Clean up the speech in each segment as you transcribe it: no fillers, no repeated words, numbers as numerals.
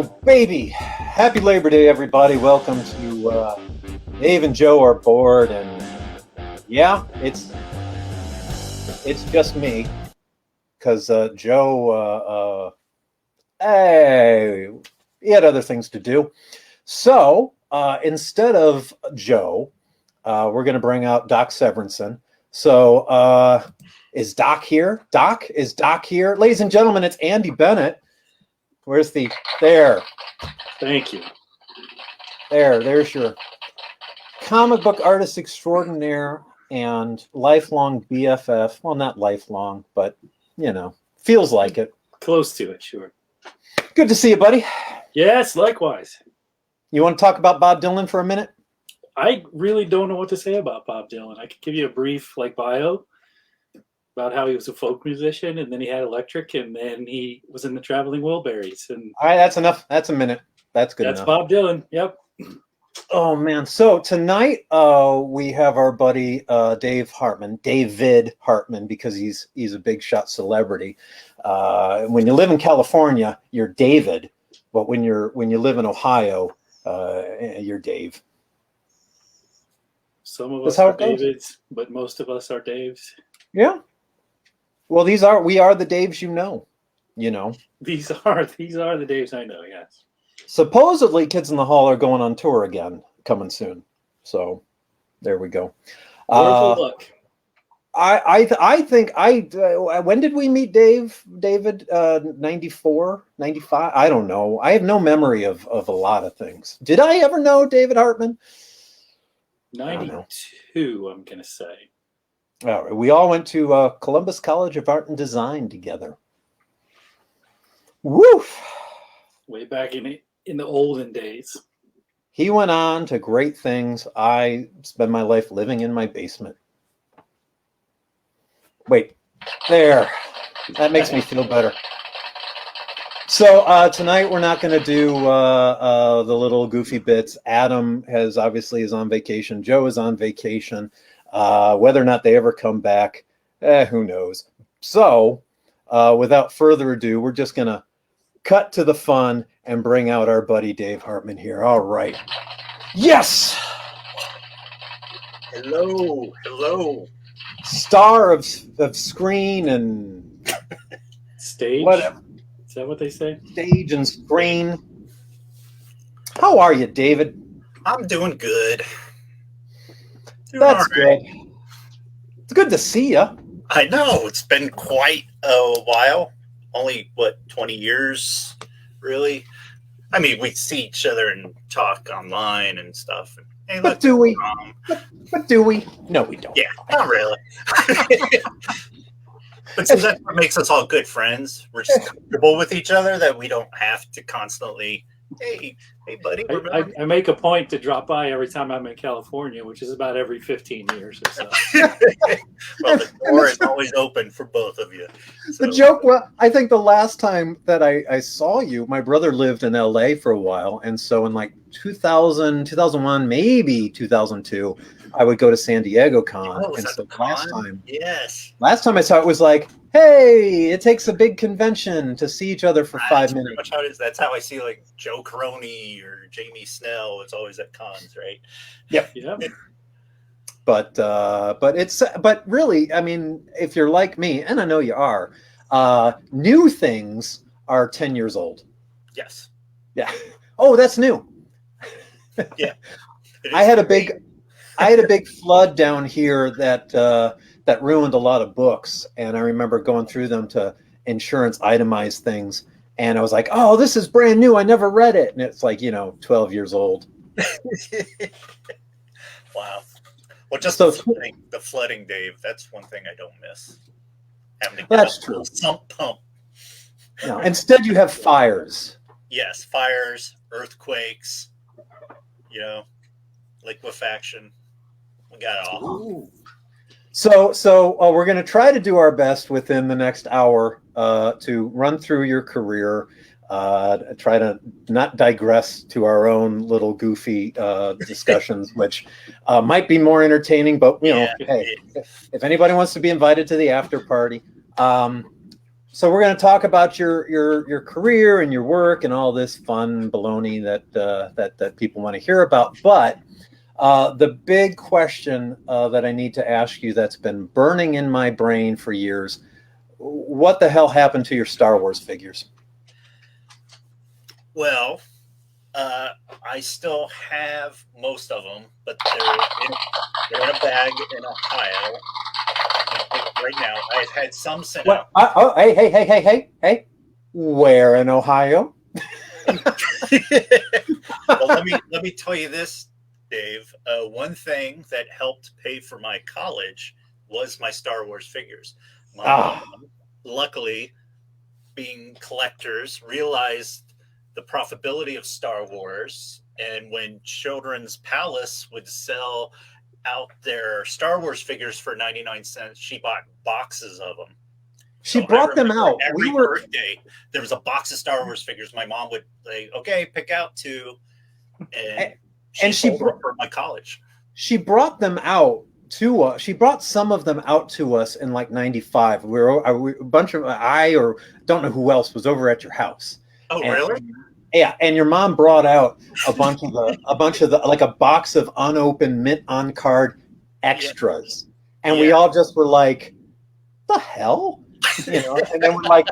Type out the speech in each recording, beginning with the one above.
Oh, baby. Happy Labor Day, everybody. Welcome to Dave and Joe are bored, and yeah, it's just me because Joe, hey, he had other things to do. So instead of Joe, we're going to bring out Doc Severinsen. So is Doc here? Is Doc here? Ladies and gentlemen, it's Andy Bennett. Where's the, there. Thank you. There's your comic book artist extraordinaire and lifelong BFF. Well, not lifelong, but, you know, feels like it. Close to it, sure. Good to see you, buddy. Yes, likewise. You want to talk about Bob Dylan for a minute? I really don't know what to say about Bob Dylan. I could give you a brief bio about how he was a folk musician, and then he had electric, and then he was in the Traveling Wilburys. And all right, that's enough. That's a minute. That's good enough. That's Bob Dylan. Yep. Oh man! So tonight we have our buddy David Hartman, because he's a big shot celebrity. When you live in California, you're David, but when you live in Ohio, you're Dave. Some of us are Davids, but most of us are Daves. Yeah. Well, we are the Daves, you know. These are the Daves I know. Yes. Supposedly, Kids in the Hall are going on tour again, coming soon. So, there we go. Worth a look. I think when did we meet David? 94, 95? I don't know. I have no memory of a lot of things. Did I ever know David Hartman? 92, I'm going to say. All right. We all went to Columbus College of Art and Design together. Woof! Way back in the olden days. He went on to great things. I spend my life living in my basement. Wait, there. That makes me feel better. So tonight we're not going to do the little goofy bits. Adam is on vacation. Joe is on vacation. Whether or not they ever come back, who knows? So without further ado, we're just going to cut to the fun and bring out our buddy Dave Hartman here. All right. Yes! Hello. Star of screen and stage. Whatever. Is that what they say? Stage and screen. How are you, David? I'm doing good. That's good. It's good to see you. I know. It's been quite a while. Only, 20 years, really? I mean, we see each other and talk online and stuff. And, hey, but do we? But do we? No, we don't. Yeah, not really. But so that's what makes us all good friends. We're just comfortable with each other that we don't have to constantly, hey, buddy. I make a point to drop by every time I'm in California, which is about every 15 years or so. Well, the door is always open for both of you. So. The joke, I think the last time that I saw you, my brother lived in LA for a while. And so in like 2000, 2001, maybe 2002, I would go to San Diego Con. Oh, and so last time I saw it was like, hey, it takes a big convention to see each other for 5 minutes. Much how it is. That's how I see like Joe Caroni or Jamie Snell. It's always at cons, right? Yep. But really, I mean, if you're like me, and I know you are, new things are 10 years old. Yes. Yeah. Oh, that's new. Yeah. I had a big flood down here that ruined a lot of books, and I remember going through them to insurance itemize things, and I was like, "Oh, this is brand new. I never read it," and it's like 12 years old. Wow. Well, just the flooding, Dave. That's one thing I don't miss. That's true. Sump pump. No, instead, you have fires. Yes, fires, earthquakes. Liquefaction. We got it all. Ooh. So we're going to try to do our best within the next hour to run through your career, try to not digress to our own little goofy discussions, which might be more entertaining. But hey, if anybody wants to be invited to the after party, So we're going to talk about your career and your work and all this fun baloney that people want to hear about. But the big question that I need to ask you that's been burning in my brain for years: what the hell happened to your Star Wars figures? Well, I still have most of them, but they're in a bag in Ohio. Right now, I've had some sent out. Hey! Where in Ohio? Well, let me tell you this, Dave. One thing that helped pay for my college was my Star Wars figures. My mom, luckily, being collectors, realized the profitability of Star Wars, and when Children's Palace would sell out their Star Wars figures for 99 cents, she bought boxes of them. She brought them out. Every birthday, there was a box of Star Wars figures. My mom would say, "Okay, pick out 2," and she brought for my college. She brought them out to us. She brought some of them out to us in like '95. We were a bunch of or don't know who else was over at your house. Oh, really? Yeah, and your mom brought out a bunch of the like a box of unopened mint on card extras, and we all just were like, "The hell," you know. And then we're like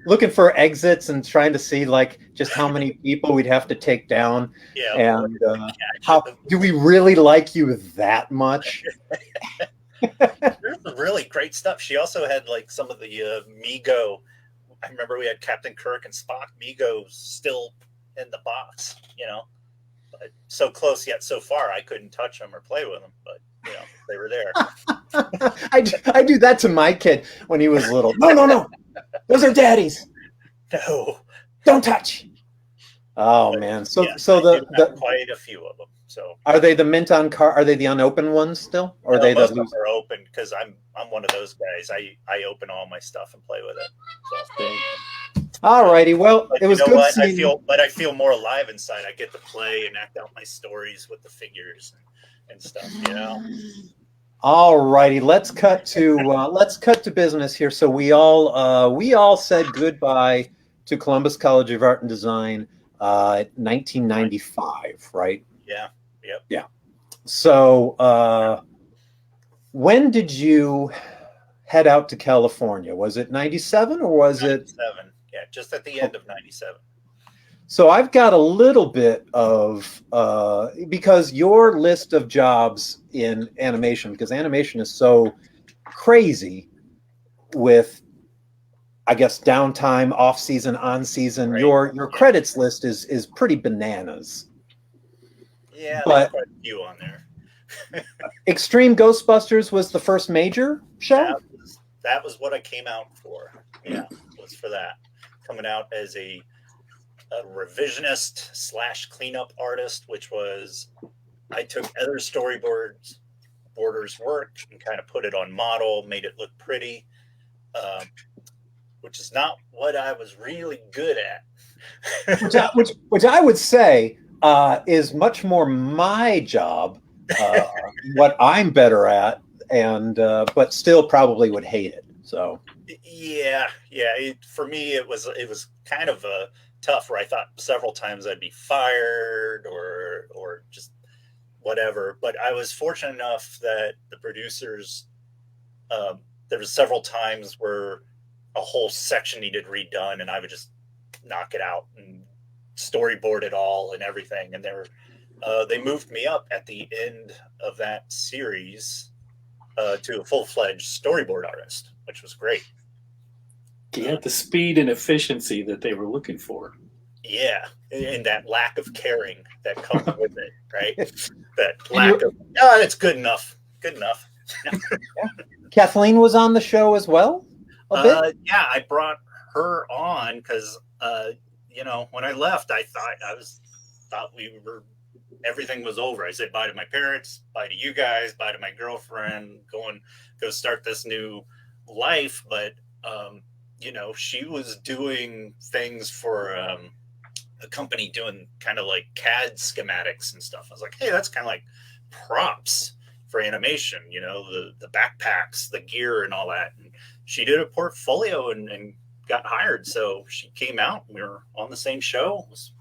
looking for exits and trying to see like just how many people we'd have to take down. Yeah. And how do we really like you that much? There's some really great stuff. She also had like some of the Mego. I remember we had Captain Kirk and Spock Megos still in the box, you know, but so close yet so far. I couldn't touch them or play with them, but you know, they were there. I do that to my kid when he was little. No. Those are daddy's. No, don't touch. Oh man. So the quite a few of them. So are they the mint on car? Are they the unopened ones still, or are they most the of them are open? Because I'm one of those guys. I open all my stuff and play with it. So. All righty. Well, it was good seeing you. I feel more alive inside. I get to play and act out my stories with the figures and stuff. You know. All righty. Let's cut to business here. So we all said goodbye to Columbus College of Art and Design, 1995, right? Yeah. Yep. Yeah. So when did you head out to California? Was it 97 or was 97. it? Yeah, just at the end of 97. So I've got a little bit of because your list of jobs in animation, because animation is so crazy with, I guess, downtime, off season, on season. Right. Your credits list is pretty bananas. Yeah, but quite a few on there. Extreme Ghostbusters was the first major show. That was what I came out for. Yeah, was for that. Coming out as a revisionist / cleanup artist, which was I took other storyboarders' work and kind of put it on model, made it look pretty, which is not what I was really good at. which I would say is much more my job, what I'm better at, and but still probably would hate it. So yeah. For me, it was kind of a tough, where I thought several times I'd be fired or just whatever. But I was fortunate enough that the producers, there was several times where a whole section needed redone, and I would just knock it out and storyboard it all and everything. And they moved me up at the end of that series to a full-fledged storyboard artist, which was great. You had the speed and efficiency that they were looking for. Yeah, and that lack of caring that comes with it, right? That lack of, it's good enough. Good enough. Yeah. Kathleen was on the show as well? A bit? Yeah, I brought her on because, when I left, I thought everything was over. I said bye to my parents, bye to you guys, bye to my girlfriend, go start this new life. But, she was doing things for a company doing kind of like CAD schematics and stuff. I was like, hey, that's kind of like props for animation, the backpacks, the gear and all that. And she did a portfolio and got hired. So she came out. We were on the same show. It was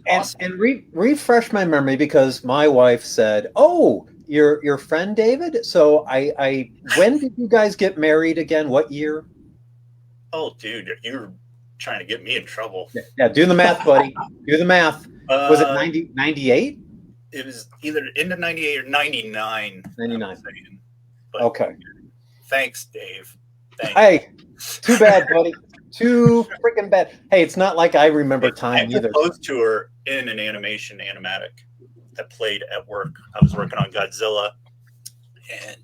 awesome. And refresh my memory, because my wife said, "Oh, your friend David." So I when did you guys get married again? What year? Oh, dude, you're trying to get me in trouble. Yeah, do the math, buddy. Do the math. Was it 98? It was either into 98 or 99. 99. But okay. Thanks, Dave. Thanks. Hey, too bad, buddy. Too freaking bad. Hey, it's not like I remember time I either. proposed to her in an animatic that played at work. I was working on Godzilla, and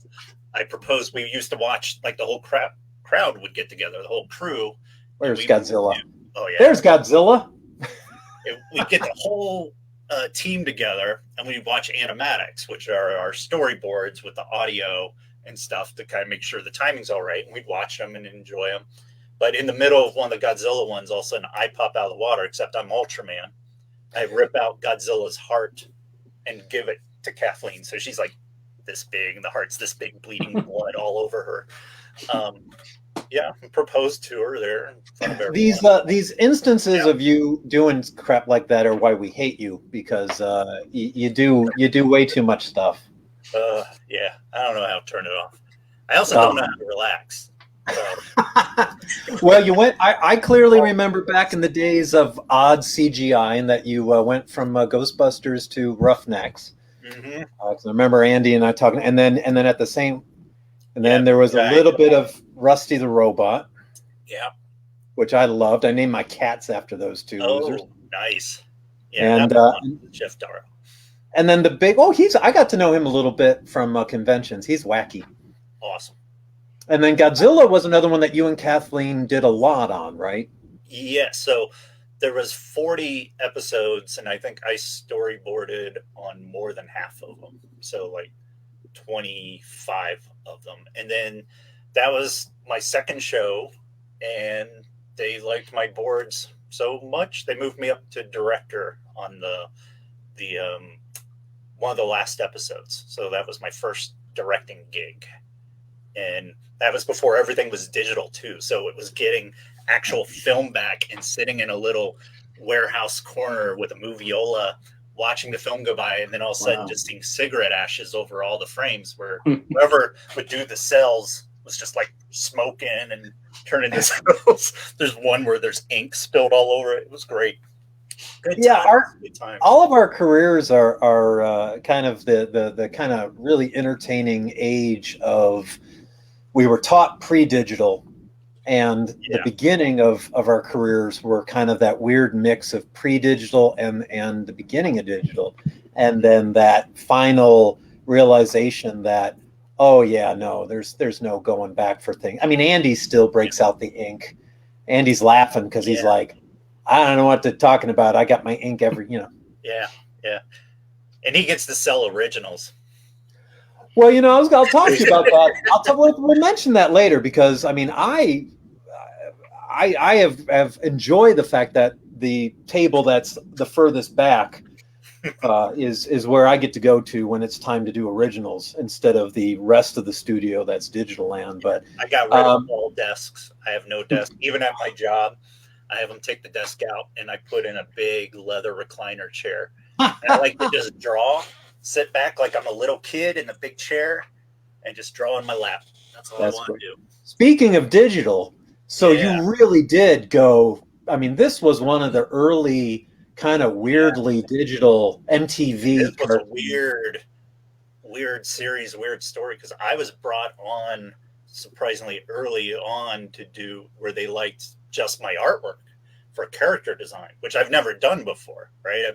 I proposed. We used to watch, like, the whole crowd would get together, the whole crew. Where's Godzilla? Oh, yeah. There's Godzilla. We'd get the whole team together, and we'd watch animatics, which are our storyboards with the audio and stuff to kind of make sure the timing's all right. And we'd watch them and enjoy them. But in the middle of one of the Godzilla ones, all of a sudden I pop out of the water, except I'm Ultraman. I rip out Godzilla's heart and give it to Kathleen. So she's like this big, and the heart's this big, bleeding blood all over her. Yeah, proposed to her there. In front of These instances of you doing crap like that are why we hate you, because you do way too much stuff. Yeah, I don't know how to turn it off. I also don't know how to relax. Well, you went. I clearly remember back in the days of odd CGI, and that you went from Ghostbusters to Roughnecks. Mm-hmm. I remember Andy and I talking, and then at the same, and then there was a little bit of Rusty the Robot. Yeah, which I loved. I named my cats after those two losers. Nice. Yeah, and Jeff Darrow. And then the big. I got to know him a little bit from conventions. He's wacky. Awesome. And then Godzilla was another one that you and Kathleen did a lot on, right? Yeah, so there was 40 episodes, and I think I storyboarded on more than half of them. So like 25 of them. And then that was my second show, and they liked my boards so much they moved me up to director on the one of the last episodes. So that was my first directing gig. And that was before everything was digital too. So it was getting actual film back and sitting in a little warehouse corner with a moviola, watching the film go by, and then all of a sudden just seeing cigarette ashes over all the frames, where whoever would do the cells was just like smoking and turning the cells. There's one where there's ink spilled all over it. It was great. Good time. All of our careers are kind of the kind of really entertaining age of. We were taught pre-digital, and the beginning of our careers were kind of that weird mix of pre-digital and the beginning of digital. And then that final realization that, oh yeah, no, there's no going back for things. I mean, Andy still breaks out the ink. Andy's laughing because he's like, I don't know what they're talking about. I got my ink every. Yeah. And he gets to sell originals. Well, I'll talk to you about that. We'll mention that later, because I mean, I have enjoyed the fact that the table that's the furthest back is where I get to go to when it's time to do originals, instead of the rest of the studio that's digital land. But I got rid of all desks. I have no desk. Even at my job, I have them take the desk out, and I put in a big leather recliner chair. And I like to just draw. Sit back like I'm a little kid in a big chair and just draw on my lap. That's all I want to do. Speaking of digital, so you really did go. I mean, this was one of the early kind of weirdly digital MTV. This was a weird series, weird story, because I was brought on surprisingly early on to do where they liked just my artwork for character design, which I've never done before, right?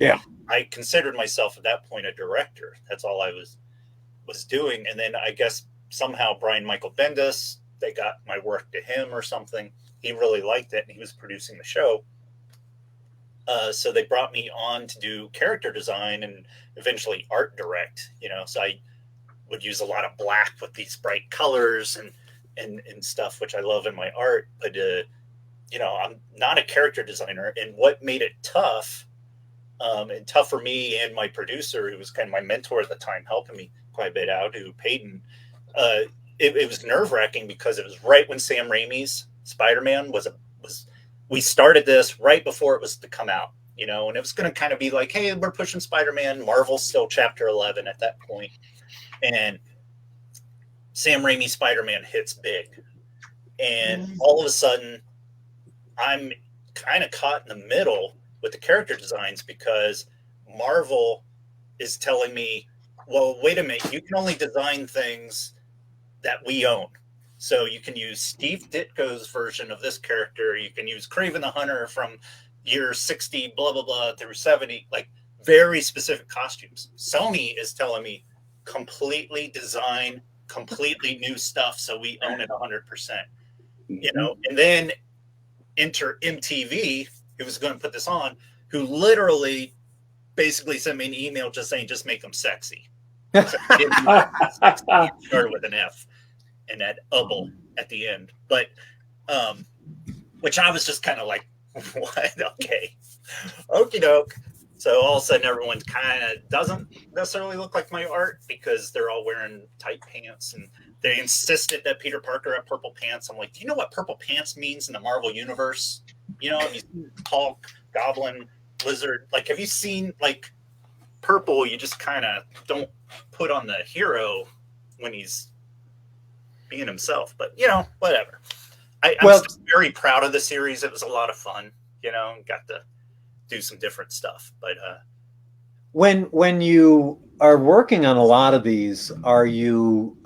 I considered myself at that point a director. That's all I was doing. And then I guess somehow Brian Michael Bendis, they got my work to him or something. He really liked it, and he was producing the show. So they brought me on to do character design and eventually art direct, so I would use a lot of black with these bright colors and stuff, which I love in my art. But I'm not a character designer, and what made it tough, and tough for me and my producer, who was kind of my mentor at the time, helping me quite a bit out, who Peyton, it was nerve-wracking because it was right when Sam Raimi's Spider-Man we started this right before it was to come out, you know, and it was going to kind of be like, hey, we're pushing Spider-Man. Marvel's still chapter 11 at that point. And Sam Raimi's Spider-Man hits big. And all of a sudden, I'm kind of caught in the middle with the character designs because Marvel is telling me, well, wait a minute, you can only design things that we own. So you can use Steve Ditko's version of this character. You can use Kraven the Hunter from year 60, blah, blah, blah, through 70, like very specific costumes. Sony is telling me completely design, completely new stuff. So we own it 100%, you know, and then enter MTV, who was going to put this on, who literally basically sent me an email just saying, just make them sexy. So started with an F. And that "able" at the end, but which I was just kind of like, what? Okay, okie doke. So all of a sudden, everyone kind of doesn't necessarily look like my art because they're all wearing tight pants, and they insisted that Peter Parker had purple pants. I'm like, do you know what purple pants means in the Marvel universe? You know, have you seen Hulk, Goblin, Lizard? Like, have you seen like purple? You just kind of don't put on the hero when he's being himself, but you know, whatever. I'm still very proud of the series. It was a lot of fun, you know, got to do some different stuff. But when you are working on a lot of these, are you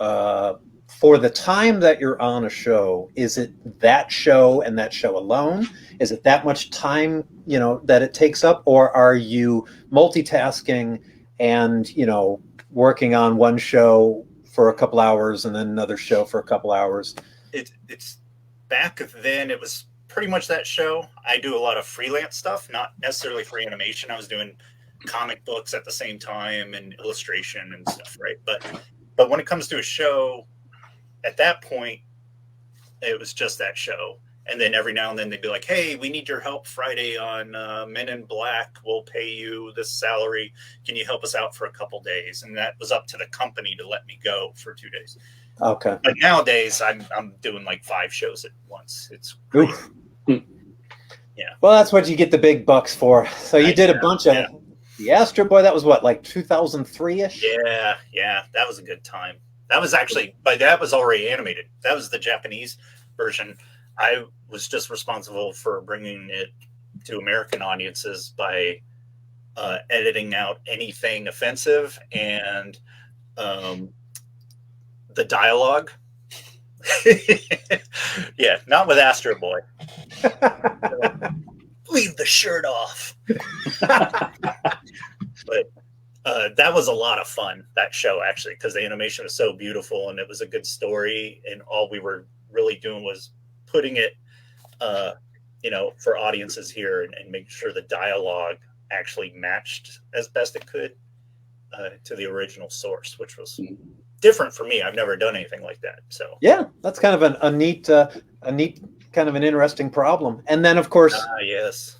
for the time that you're on a show, is it that show and that show alone? Is it that much time, you know, that it takes up, or are you multitasking and, you know, working on one show for a couple hours and then another show for a couple hours? It's back then, it was pretty much that show. I do a lot of freelance stuff, not necessarily for animation. I was doing comic books at the same time and illustration and stuff, right? But when it comes to a show, at that point, it was just that show. And then every now and then they'd be like, hey, we need your help Friday on Men in Black. We'll pay you this salary. Can you help us out for a couple days? And that was up to the company to let me go for 2 days. Okay. But nowadays, I'm doing like 5 shows at once. It's crazy. Yeah. Well, that's what you get the big bucks for. So you did a bunch of the Astro Boy. That was what, like 2003-ish? Yeah. That was a good time. That was actually, but that was already animated. That was the Japanese version. I was just responsible for bringing it to American audiences by editing out anything offensive and the dialogue. Yeah, not with Astro Boy. Leave the shirt off. But that was a lot of fun, that show, actually, because the animation was so beautiful and it was a good story. And all we were really doing was putting it, you know, for audiences here and making sure the dialogue actually matched as best it could to the original source, which was different for me. I've never done anything like that. So yeah, that's kind of a neat kind of an interesting problem. And then, of course, yes,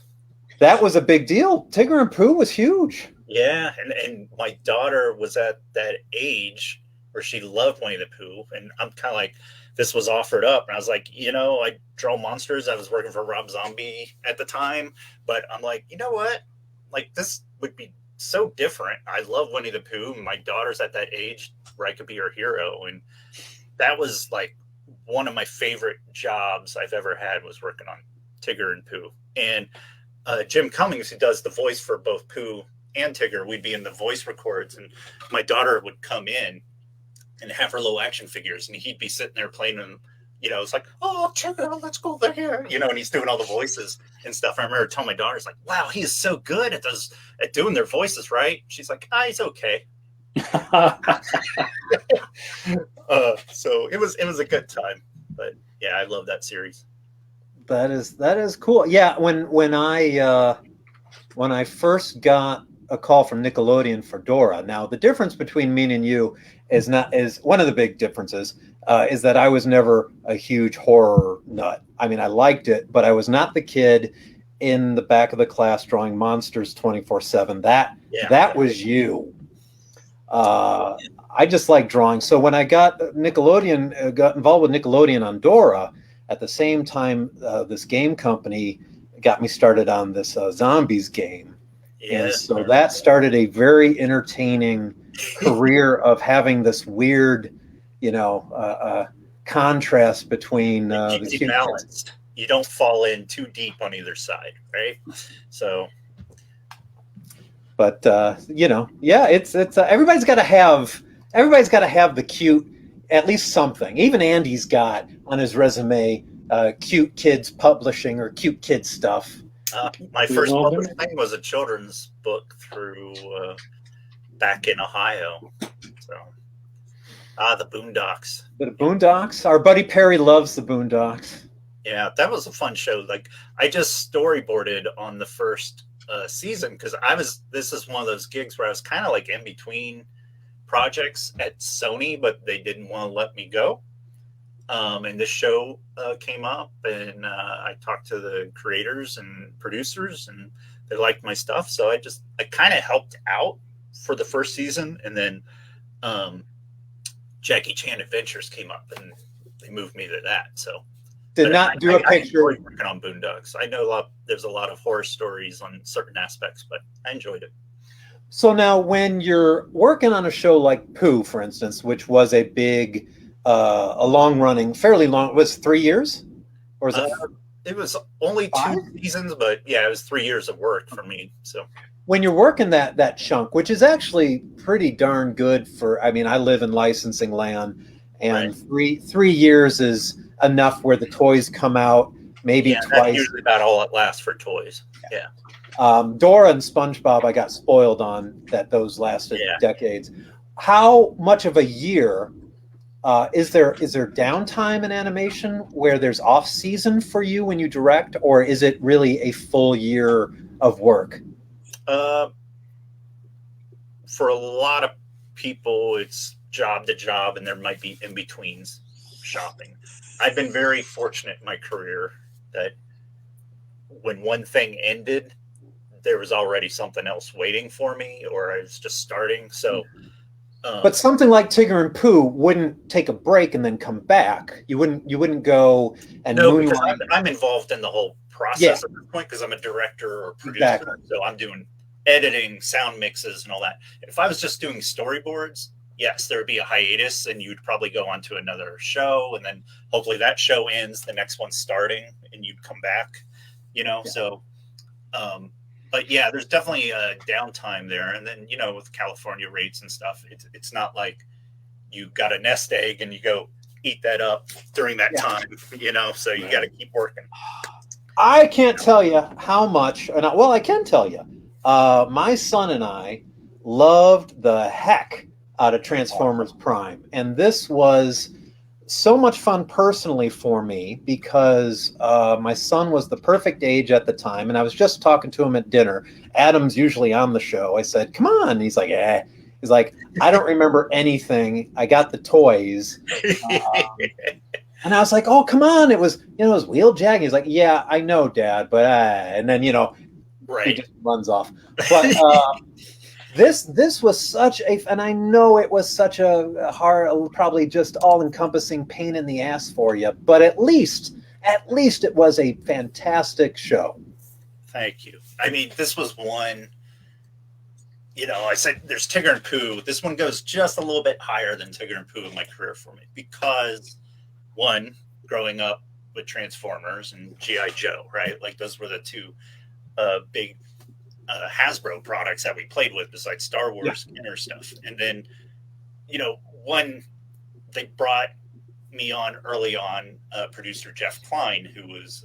that was a big deal. Tigger and Pooh was huge. Yeah, and my daughter was at that age where she loved Winnie the Pooh, and I'm kind of like, this was offered up, and I was like, you know, I draw monsters. I was working for Rob Zombie at the time, but I'm like, you know what? Like, this would be so different. I love Winnie the Pooh, and my daughter's at that age where I could be her hero, and that was like one of my favorite jobs I've ever had, was working on Tigger and Pooh. And Jim Cummings, who does the voice for both Pooh and Tigger, we'd be in the voice records, and my daughter would come in and have her little action figures, and he'd be sitting there playing them. You know, it's like, oh, Tigger, let's go there. You know, and he's doing all the voices and stuff. I remember telling my daughter, it's like, wow, he is so good at doing their voices, right? She's like, he's okay. So it was a good time. But yeah, I love that series. That is cool. Yeah, when I first got a call from Nickelodeon for Dora. Now, the difference between me and you is one of the big differences is that I was never a huge horror nut. I mean, I liked it, but I was not the kid in the back of the class drawing monsters 24/7. That was you. I just like drawing. So when I got Nickelodeon, got involved with Nickelodeon on Dora, at the same time, this game company got me started on this zombies game. And Yes. so that started a very entertaining career of having this weird, contrast between It the keeps you cute kids. balanced. You don't fall in too deep on either side, right? So But yeah, it's everybody's got to have the cute, at least something. Even Andy's got on his resume cute kids publishing or cute kids stuff. my We first all published been- thing was a children's book through back in Ohio. So the Boondocks. The Boondocks. Our buddy Perry loves the Boondocks. Yeah, that was a fun show. Like I just storyboarded on the first season because this is one of those gigs where I was kind of like in between projects at Sony, but they didn't want to let me go. And this show came up, and I talked to the creators and producers, and they liked my stuff. So I kind of helped out for the first season, and then Jackie Chan Adventures came up, and they moved me to that. So Did not do a I picture. enjoyed working on Boondocks. I know there's a lot of horror stories on certain aspects, but I enjoyed it. So now, when you're working on a show like Pooh, for instance, which was a big, a long-running, fairly long, was 3 years, or is it? It was only 2 seasons, but yeah, it was 3 years of work for me. So When you're working that chunk, which is actually pretty darn good for, I mean, I live in licensing land, and right. 3 years is enough where the toys come out maybe That's twice. usually about all it lasts for toys. Yeah. Dora and SpongeBob, I got spoiled on that; those lasted decades. How much of a year is there downtime in animation where there's off season for you when you direct, or is it really a full year of work? For a lot of people, it's job to job, and there might be in betweens shopping. I've been very fortunate in my career that when one thing ended, there was already something else waiting for me, or I was just starting. So, but something like Tigger and Pooh wouldn't take a break and then come back. You wouldn't go and no, because moonlight. I'm involved in the whole process at this point because I'm a director or producer. Exactly. So I'm doing editing, sound mixes, and all that. If I was just doing storyboards, yes, there would be a hiatus, and you'd probably go on to another show, and then hopefully that show ends, the next one's starting, and you'd come back. So. But yeah, there's definitely a downtime there. And then, with California rates and stuff, it's not like you got a nest egg and you go eat that up during that time, so you got to keep working. I can't tell you how much, well, I can tell you. My son and I loved the heck out of Transformers Prime. And this was so much fun personally for me because my son was the perfect age at the time, and I was just talking to him at dinner. Adam's usually on the show. I said, "Come on." And he's like, "Eh." He's like, "I don't remember anything. I got the toys." And I was like, "Oh, come on. It was Wheeljack." He's like, "Yeah, I know, Dad, but," and then, he just runs off. But This was such and I know it was such a hard, probably just all-encompassing pain in the ass for you, but at least it was a fantastic show. Thank you. I mean, this was one, I said there's Tigger and Pooh. This one goes just a little bit higher than Tigger and Pooh in my career for me because, one, growing up with Transformers and G.I. Joe, right? Like those were the two big Hasbro products that we played with besides Star Wars inner stuff. And then, one, they brought me on early on, producer Jeff Klein, who was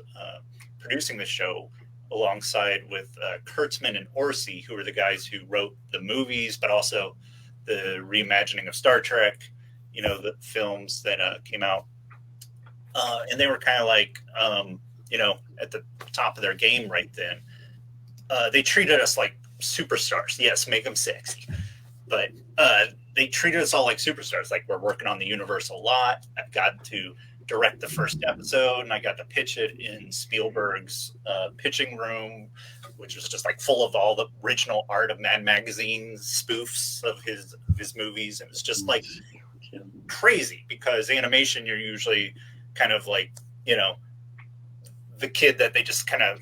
producing the show alongside with Kurtzman and Orsi, who were the guys who wrote the movies, but also the reimagining of Star Trek, the films that came out. And they were kind of like, at the top of their game right then. They treated us like superstars. Yes, make them sexy. But they treated us all like superstars. Like we're working on the universe a lot. I've got to direct the first episode, and I got to pitch it in Spielberg's pitching room which was just like full of all the original art of Mad Magazine spoofs of his movies. It was just like crazy, because animation, you're usually kind of like, you know, the kid that they just kind of,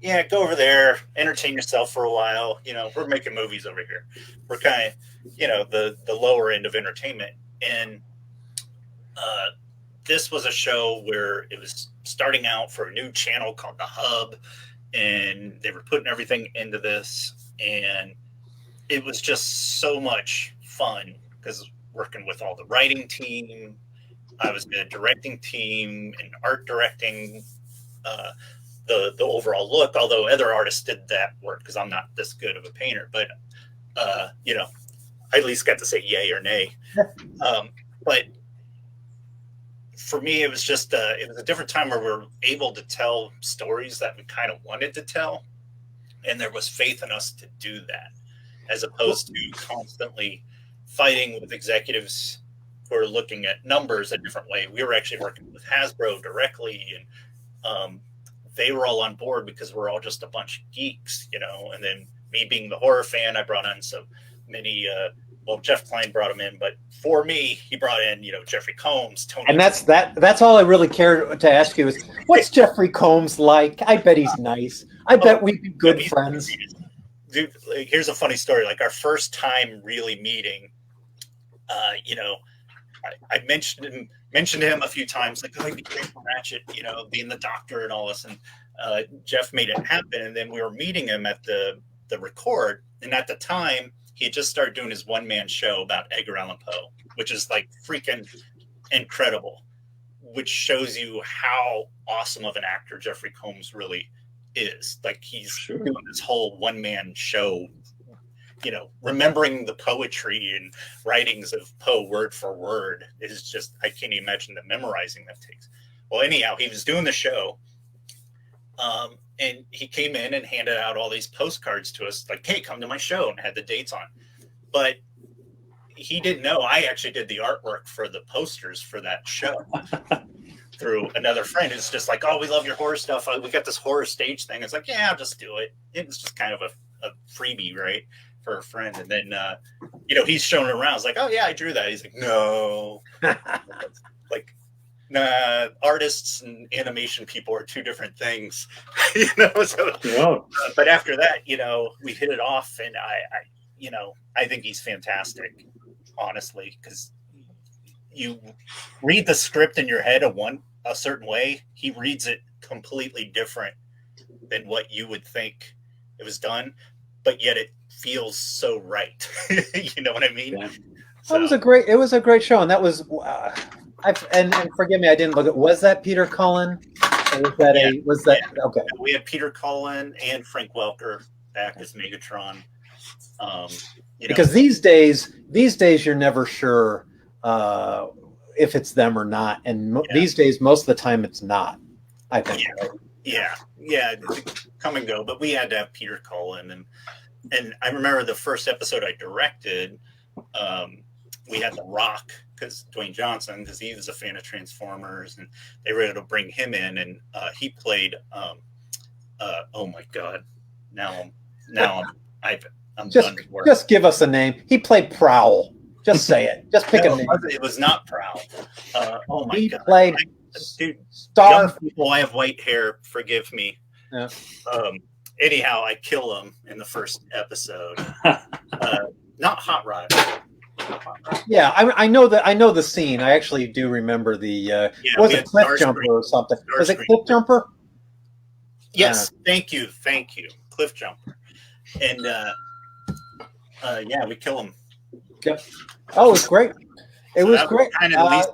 yeah, go over there, entertain yourself for a while. You know, we're making movies over here. We're kind of, you know, the lower end of entertainment. And this was a show where it was starting out for a new channel called The Hub, and they were putting everything into this, and it was just so much fun, because working with all the writing team, I was in a directing team and art directing, the overall look, although other artists did that work because I'm not this good of a painter, but you know, I at least got to say yay or nay. But for me, it was just it was a different time where we were able to tell stories that we kind of wanted to tell, and there was faith in us to do that, as opposed to constantly fighting with executives who are looking at numbers a different way. We were actually working with Hasbro directly, and they were all on board because we're all just a bunch of geeks, you know. And then me being the horror fan, I brought on so many. Well, Jeff Klein brought him in, but for me, he brought in, you know, Jeffrey Combs, Tony. And that's all I really cared to ask you is, what's Jeffrey Combs like? I bet he's nice. I bet we'd be good friends. Dude, like, here's a funny story. Like, our first time really meeting, you know, I mentioned him a few times, like, oh, he'd be great for Ratchet, you know, being the doctor and all this. And Jeff made it happen. And then we were meeting him at the record. And at the time, he had just started doing his one-man show about Edgar Allan Poe, which is like freaking incredible, which shows you how awesome of an actor Jeffrey Combs really is. Like, he's doing this whole one-man show, you know, remembering the poetry and writings of Poe word for word is just, I can't even imagine the memorizing that takes. Well, anyhow, he was doing the show, and he came in and handed out all these postcards to us, like, hey, come to my show, and had the dates on. But he didn't know I actually did the artwork for the posters for that show through another friend who's just like, oh, we love your horror stuff. We got this horror stage thing. It's like, yeah, I'll just do it. It was just kind of a freebie, right, for a friend. And then, you know, he's showing it around. It's like, oh, yeah, I drew that. He's like, no. Like, nah, artists and animation people are two different things, you know. So, but after that, you know, we hit it off, and I you know, I think he's fantastic, honestly, because you read the script in your head a certain way. He reads it completely different than what you would think it was done, but yet it feels so right. You know what I mean? Yeah. So, it was a great show, and that was. And forgive me, I didn't look at. Was that Peter Cullen? Or was that okay? We had Peter Cullen and Frank Welker back as Megatron. Because these days you're never sure if it's them or not, and these days most of the time it's not. I think. Yeah, come and go. But we had to have Peter Cullen, and I remember the first episode I directed. We had The Rock, because Dwayne Johnson, because he was a fan of Transformers, and they were able to bring him in, and he played. Oh my God! Now I'm done. Just give us a name. He played Prowl. Just say it. Just pick a name. It was not Prowl. Oh my God! He played Star. Young people, I have white hair. Forgive me. Yeah. Anyhow, I kill him in the first episode. Not Hot Rod. Yeah, I know that. I know the scene. I actually do remember the. Was it Cliff Jumper or something? Was it Cliff Jumper? Yes, thank you, Cliff Jumper, and yeah, we kill him. Yep. Oh, it was great. It was great. Kind of at least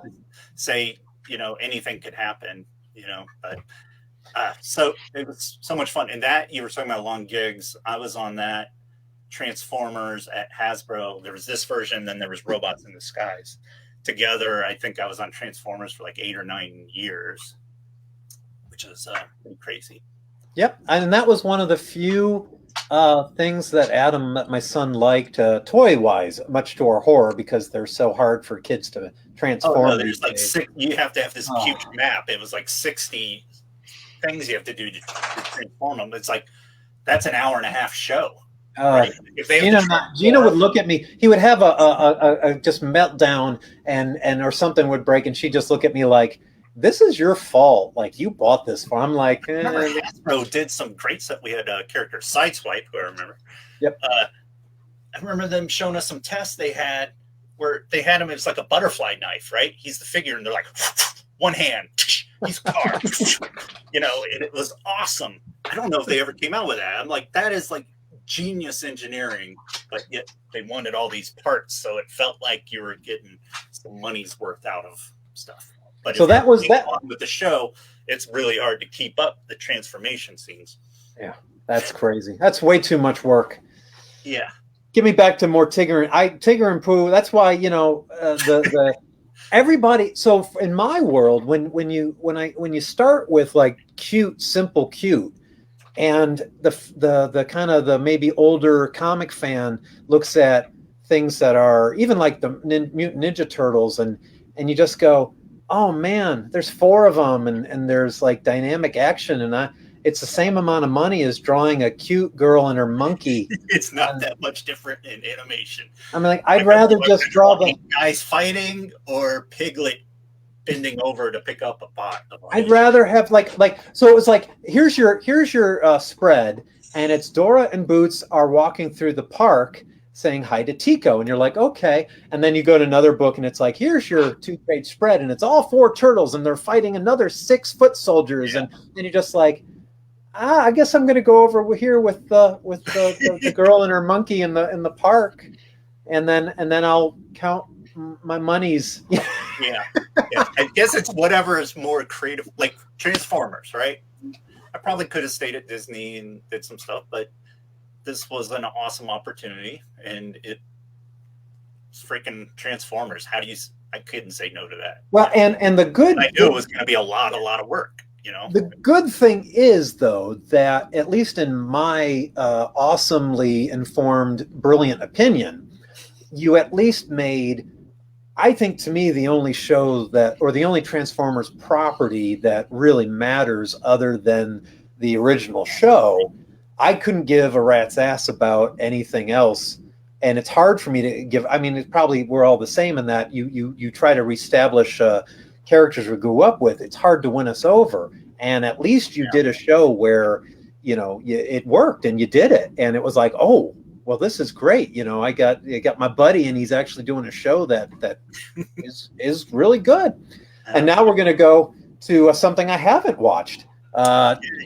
say, you know, anything could happen, you know, but so it was so much fun. And that, you were talking about long gigs. I was on that. Transformers at Hasbro. There was this version, then there was Robots in the Skies. Together, I think I was on Transformers for like 8 or 9 years, which is pretty crazy. Yep, and that was one of the few things that Adam, my son, liked toy-wise, much to our horror, because they're so hard for kids to transform. Oh, no, there's like you have to have this huge map. It was like 60 things you have to do to transform them. It's like that's an hour and a half show. Right? If they Gina would look at me. He would have a just meltdown, and or something would break, and she'd just look at me like, "This is your fault. Like you bought this for." I'm like, remember Hasbro did some great stuff. We had a character Sideswipe, who I remember. Yep. I remember them showing us some tests they had where they had him. It was like a butterfly knife, right? He's the figure, and they're like, one hand, he's carved. It was awesome. I don't know if they ever came out with that. I'm like, that is like genius engineering, but yet they wanted all these parts, so it felt like you were getting some money's worth out of stuff. But so that was that with the show. It's really hard to keep up the transformation scenes. Yeah, that's crazy. That's way too much work. Yeah. Give me back to more Tigger and Pooh. That's why the everybody. So in my world, when you start with like cute, simple, cute, and the kind of the maybe older comic fan looks at things that are even like the Mutant Ninja Turtles, and you just go, oh man, there's 4 of them, and there's like dynamic action, and it's the same amount of money as drawing a cute girl and her monkey. It's not that much different in animation. I mean, like, I'd rather just draw the guys fighting or Piglet bending over to pick up a pot. I'd rather have like so it was like here's your spread, and it's Dora and Boots are walking through the park saying hi to Tico, and you're like, okay, and then you go to another book and it's like, here's your 2-page spread, and it's all 4 turtles and they're fighting another 6 foot soldiers, and then you're just like, I guess I'm going to go over here with the girl and her monkey in the park, and then I'll count my monies. Yeah. I guess it's whatever is more creative, like Transformers, right? I probably could have stayed at Disney and did some stuff, but this was an awesome opportunity, and it's freaking Transformers. I couldn't say no to that. Well, and the good, I knew it was going to be a lot of work. The good thing is, though, that at least in my awesomely informed, brilliant opinion, you at least made, I think, to me, the only show or the only Transformers property that really matters other than the original show. I couldn't give a rat's ass about anything else. And it's hard for me to give, I mean, we're all the same in that you try to reestablish characters we grew up with. It's hard to win us over, and at least you did a show where it worked and you did it, and it was like, oh well, this is great. I got my buddy, and he's actually doing a show that is really good. And now we're going to go to something I haven't watched.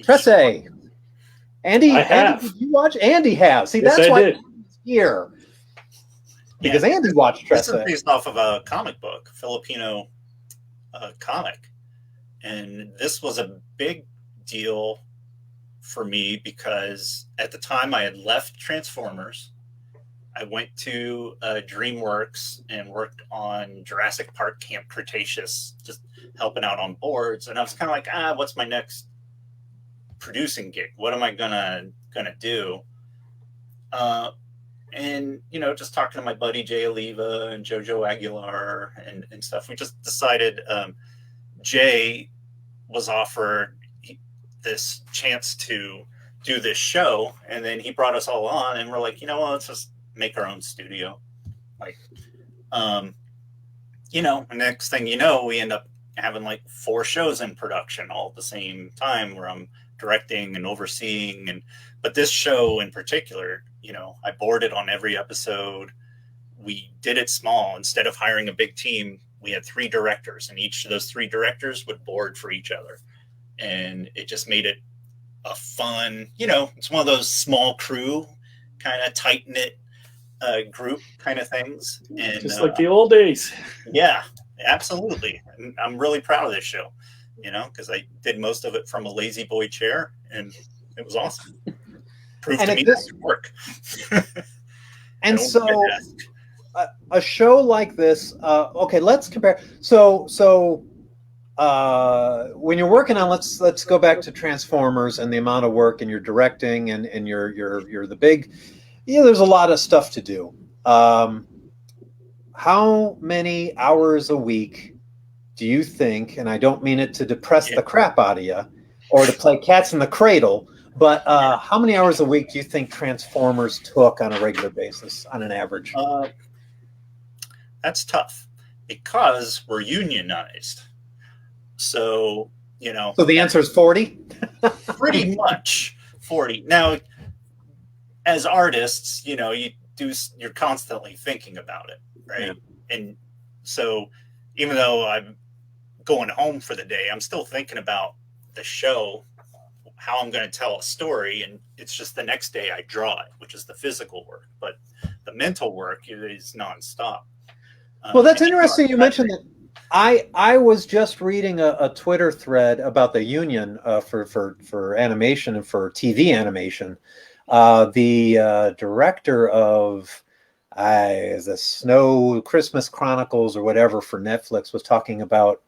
Tresse. Andy, did you watch? Andy has. See, yes, that's why he's here, because Andy watched Tresse. This is based off of a comic book, Filipino comic, and this was a big deal for me because at the time I had left Transformers. I went to DreamWorks and worked on Jurassic Park Camp Cretaceous, just helping out on boards, and I was kind of like, what's my next producing gig? What am I gonna do? And just talking to my buddy Jay Oliva and Jojo Aguilar and stuff, we just decided Jay was offered this chance to do this show, and then he brought us all on, and we're like, let's just make our own studio. Next thing you know, we end up having like 4 shows in production all at the same time, where I'm directing and overseeing. But this show in particular, I boarded on every episode. We did it small. Instead of hiring a big team, we had 3 directors, and each of those 3 directors would board for each other. And it just made it a fun, it's one of those small crew, kind of tight-knit group kind of things. And just like the old days. Yeah, absolutely. And I'm really proud of this show, because I did most of it from a lazy boy chair, and it was awesome. Proved to me that it work. And so a show like this, okay, let's compare. So when you're working on, let's go back to Transformers and the amount of work, and you're directing, and you're the big, there's a lot of stuff to do. How many hours a week do you think, and I don't mean it to depress the crap out of you or to play cats in the cradle, But how many hours a week do you think Transformers took on a regular basis, on an average? That's tough because we're unionized. So, So the answer is 40? Pretty much 40. Now, as artists, you're constantly thinking about it, right? Yeah. And so even though I'm going home for the day, I'm still thinking about the show, how I'm going to tell a story, and it's just the next day I draw it, which is the physical work. But the mental work is nonstop. Well, that's interesting you mentioned that. I was just reading a Twitter thread about the union for animation and for TV animation. The director of the Snow Christmas Chronicles or whatever for Netflix was talking about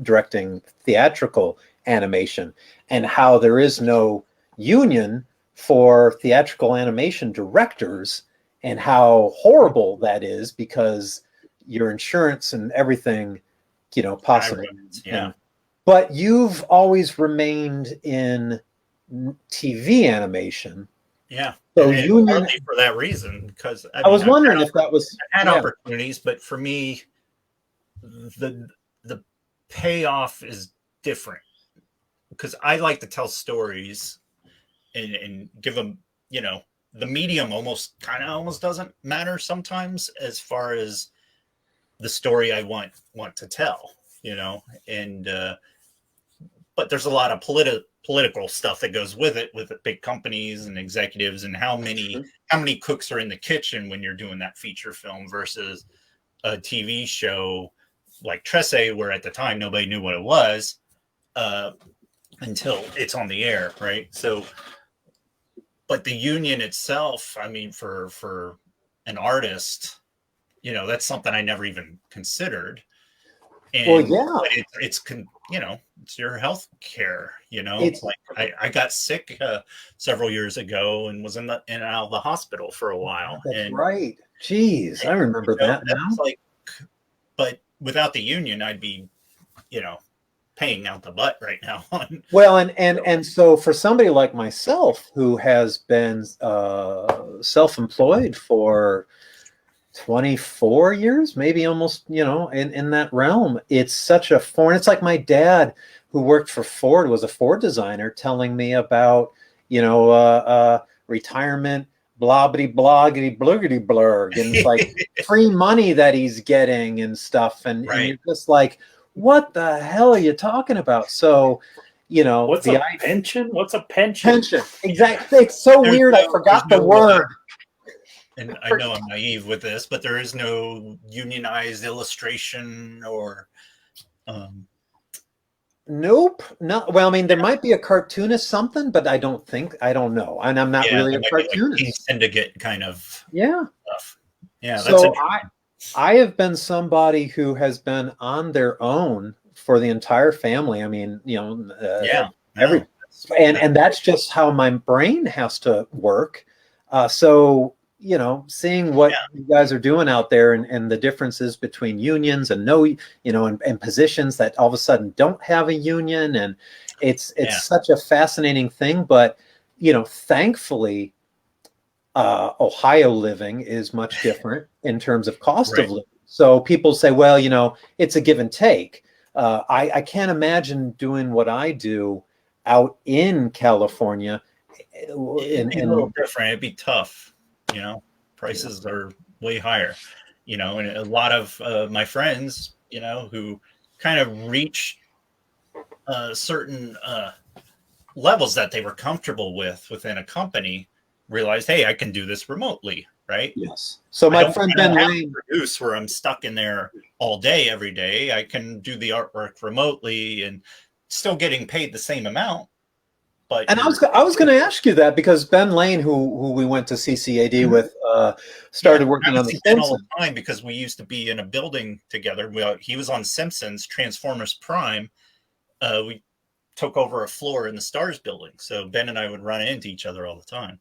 directing theatrical animation and how there is no union for theatrical animation directors and how horrible that is because your insurance and everything, possibly. Yeah. But you've always remained in TV animation. Yeah. So and union partly for that reason, because I was wondering if that was I had opportunities, but for me, the payoff is different because I like to tell stories and give them, the medium almost doesn't matter sometimes as far as the story I want to tell, and but there's a lot of political stuff that goes with it, with the big companies and executives, and how many cooks are in the kitchen when you're doing that feature film versus a TV show like Tresse, where at the time nobody knew what it was until it's on the air, right? So, but the union itself, I mean, for an artist, that's something I never even considered. And it's your health care, it's like I got sick several years ago and was in and out of the hospital for a while. That's right. Jeez, I remember that now. But without the union, I'd be, paying out the butt right now. Well, and so for somebody like myself who has been self-employed for 24 years, maybe almost, in that realm, it's such a foreign. It's like my dad, who worked for Ford, was a Ford designer, telling me about, retirement, blobbity bloggity blurgity blurg, and like free money that he's getting and stuff. And you're just like, what the hell are you talking about? So, what's a pension? What's a pension? Pension, exactly. It's so weird. I forgot the word. And I know I'm naive with this, but there is no unionized illustration or. Nope. No. Well, I mean, there might be a cartoonist something, but I don't know. And I'm not really a cartoonist. Like tend to get kind of stuff. Yeah. So I have been somebody who has been on their own for the entire family. I mean, and that's just how my brain has to work. So, seeing what you guys are doing out there and the differences between unions and and positions that all of a sudden don't have a union. And it's such a fascinating thing. But, thankfully, Ohio living is much different in terms of cost of living. So people say, well, it's a give and take. I can't imagine doing what I do out in California. It'd be a little different. It'd be tough. Prices are way higher, and a lot of my friends, who kind of reach certain levels that they were comfortable within a company, realized, hey, I can do this remotely, right? Yes. So my friend Ben Lane produce where I'm stuck in there all day, every day. I can do the artwork remotely and still getting paid the same amount. But I was going to ask you that because Ben Lane, who we went to CCAD with, started working on the Simpsons all the time because we used to be in a building together. He was on Simpsons, Transformers Prime. We took over a floor in the Stars building, so Ben and I would run into each other all the time.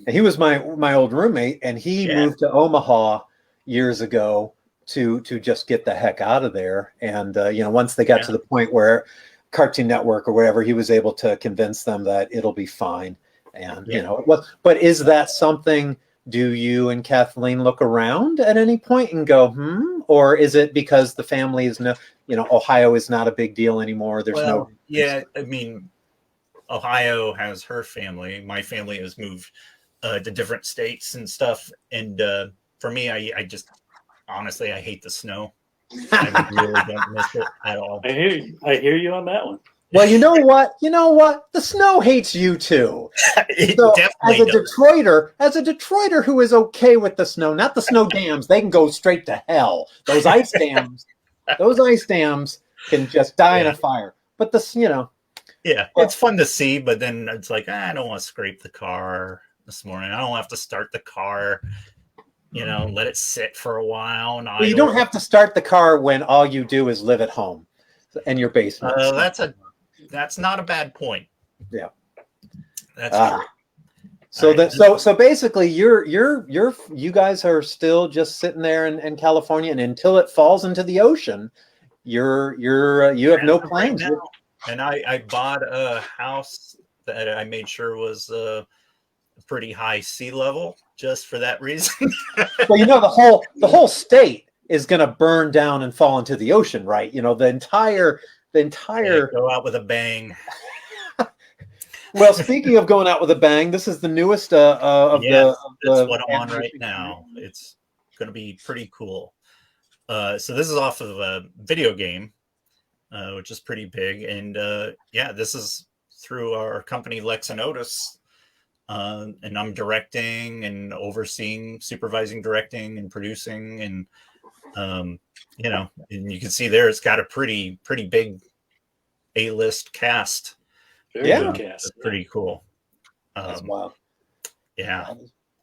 And he was my old roommate, and he moved to Omaha years ago to just get the heck out of there. And once they got to the point where Cartoon Network or whatever, he was able to convince them that it'll be fine. And Yeah. you know, but is that something? Do you and Kathleen look around at any point and go, or is it because the family is no, you know, Ohio is not a big deal anymore? There's no. Yeah, I mean, Ohio has her family. My family has moved to different states and stuff. And for me, I just honestly, I hate the snow. I really don't miss it at all. I hear you on that one. Well, you know what? The snow hates you too. It So, definitely does. as a Detroiter who is okay with the snow, not the snow dams, they can go straight to hell. Those ice dams can just die in a fire. But It's fun to see, but then it's like, I don't want to scrape the car this morning. I don't have to start the car, let it sit for a while. And you don't have to start the car when all you do is live at home in your basement. That's not a bad point. Yeah. That's true. So basically you guys are still just sitting there in California, and until it falls into the ocean, you have no plans. Right now, and I bought a house that I made sure was pretty high sea level just for that reason. Well, the whole state is going to burn down and fall into the ocean, right? The entire go out with a bang. Well, speaking of going out with a bang, this is the newest of that's the what I'm on right now. It's going to be pretty cool. So this is off of a video game, which is pretty big, and this is through our company Lex and Otis, and I'm directing and overseeing, supervising, directing, and producing, and and you can see there it's got a pretty big A-list cast. It's pretty cool. That's wild. Yeah.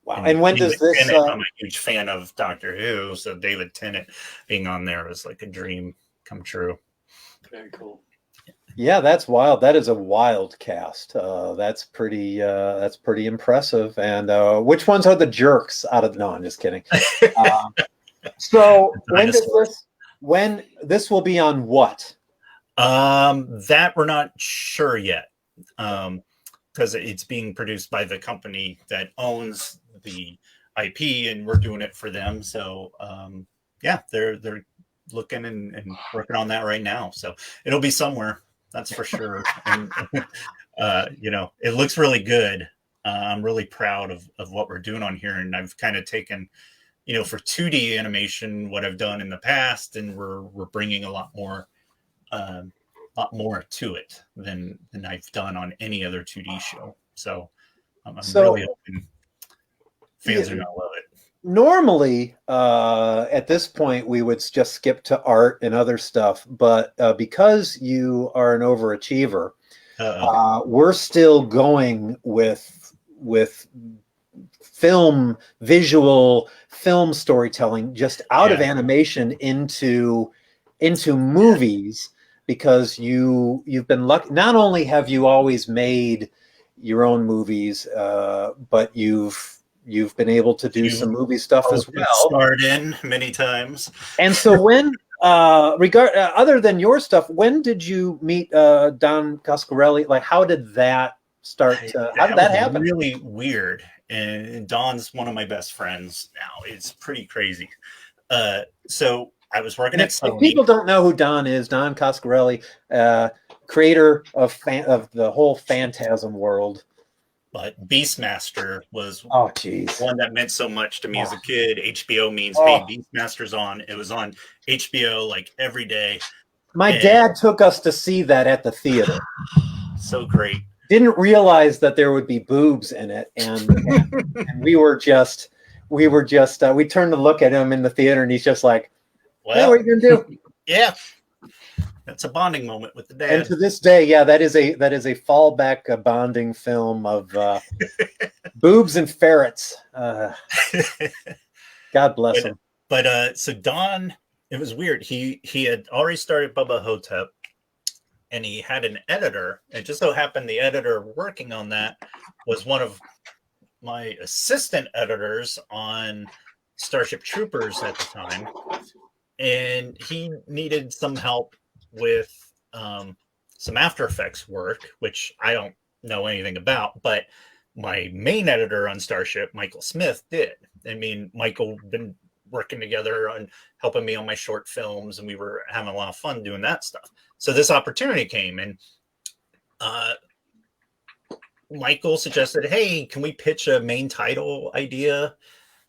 Wow. And when does this? I'm a huge fan of Doctor Who, so David Tennant being on there was like a dream come true. Very cool. Yeah, that's wild. That is a wild cast. That's pretty impressive. And which ones are the jerks out of? No, I'm just kidding. So when this will be on what? That we're not sure yet. Because it's being produced by the company that owns the IP, and we're doing it for them. So they're looking and working on that right now. So it'll be somewhere, that's for sure. And it looks really good. I'm really proud of what we're doing on here, and I've kind of taken, for 2D animation, what I've done in the past, and we're bringing a lot more to it than I've done on any other 2D show. So I'm really hoping fans are going to love it. Normally, at this point, we would just skip to art and other stuff. But because you are an overachiever, we're still going with visual film storytelling, just out of animation into movies. Because you've been lucky. Not only have you always made your own movies, but you've been able to do some movie stuff as well. Starred in many times. And so when other than your stuff, when did you meet Don Coscarelli? Like, how did that start? How did that happen? Really weird. And Don's one of my best friends now. It's pretty crazy. So I was working at Sony. If people don't know who Don is, Don Coscarelli, creator of the whole Phantasm world. But Beastmaster was one that meant so much to me as a kid. HBO means, hey, Beastmaster's on. It was on HBO like every day. My dad took us to see that at the theater. So great. Didn't realize that there would be boobs in it, and we turned to look at him in the theater, and he's just like, well, hey, what are you gonna do? Yeah, that's a bonding moment with the dad. And to this day, that is a fallback bonding film of boobs and ferrets. God bless him. But so Don, it was weird. He had already started Bubba Hotep, and he had an editor. It just so happened the editor working on that was one of my assistant editors on Starship Troopers at the time. And he needed some help with some After Effects work, which I don't know anything about. But my main editor on Starship, Michael Smith, did. I mean, Michael been working together on helping me on my short films, and we were having a lot of fun doing that stuff. So this opportunity came, and Michael suggested, hey, can we pitch a main title idea?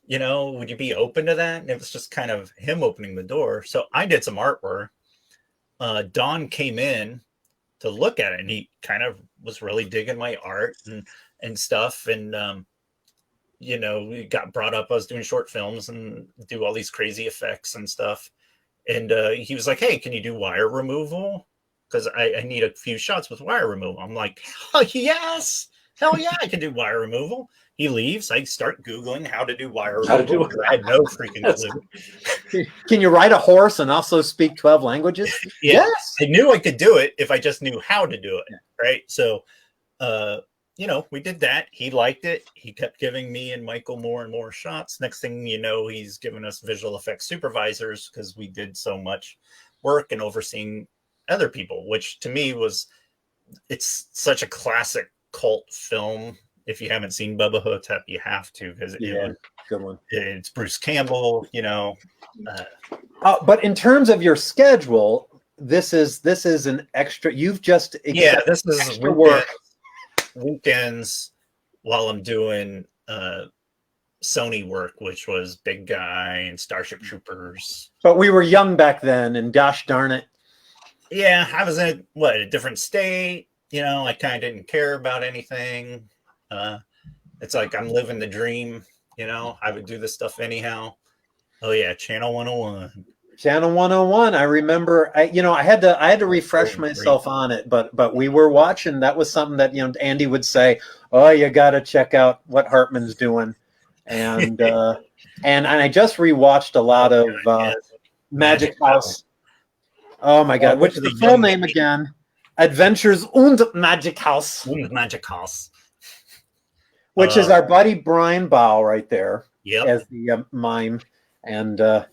You know, would you be open to that? And it was just kind of him opening the door. So I did some artwork. Don came in to look at it, and he kind of was really digging my art and stuff. And, you know, we got brought up. I was doing short films and do all these crazy effects and stuff. And he was like, hey, can you do wire removal? Because I need a few shots with wire removal. I'm like, oh, yes. Hell yeah, I can do wire removal. He leaves. I start Googling how to do wire removal. I had no freaking clue. Can you ride a horse and also speak 12 languages? Yeah. Yes. I knew I could do it if I just knew how to do it. Right. So, you know, we did that. He liked it. He kept giving me and Michael more and more shots. Next thing you know, he's given us visual effects supervisors because we did so much work and overseeing other people, which to me it's such a classic cult film. If you haven't seen Bubba Hotep, you have to, because good one. It's Bruce Campbell, you know. But in terms of your schedule, this is an extra. You've just this is extra work. Weekends while I'm doing Sony work, which was Big Guy and Starship Troopers. But we were young back then, and gosh darn it. Yeah, I was in a different state. You know, I kind of didn't care about anything. It's like I'm living the dream. You know, I would do this stuff anyhow. Oh yeah, Channel 101. Channel 101. I remember. I had to refresh myself on it, but we were watching. That was something that Andy would say. Oh, you got to check out what Hartman's doing, and and I just rewatched a lot of Magic House. Oh my God! Which is the full name again? Adventures und Magic House. Magic House. Which is our buddy Brian Bow right there. Yep. As the mime, and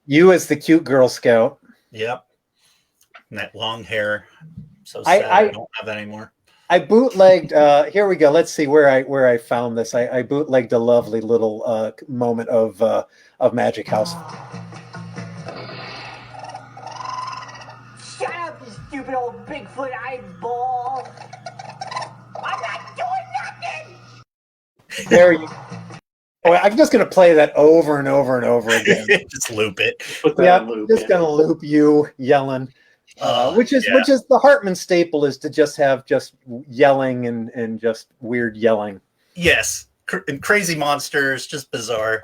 you as the cute Girl Scout. Yep. And that long hair. So sad I don't have that anymore. I bootlegged. Here we go. Let's see where I found this. I bootlegged a lovely little moment of Magic House. Shut up, you stupid old Bigfoot eyeball! I'm not doing nothing! There you. Oh, I'm just gonna play that over and over and over again. Just loop it. Just gonna loop you yelling, which is the Hartman staple, is to just have yelling and just weird yelling. Yes, and crazy monsters, just bizarre.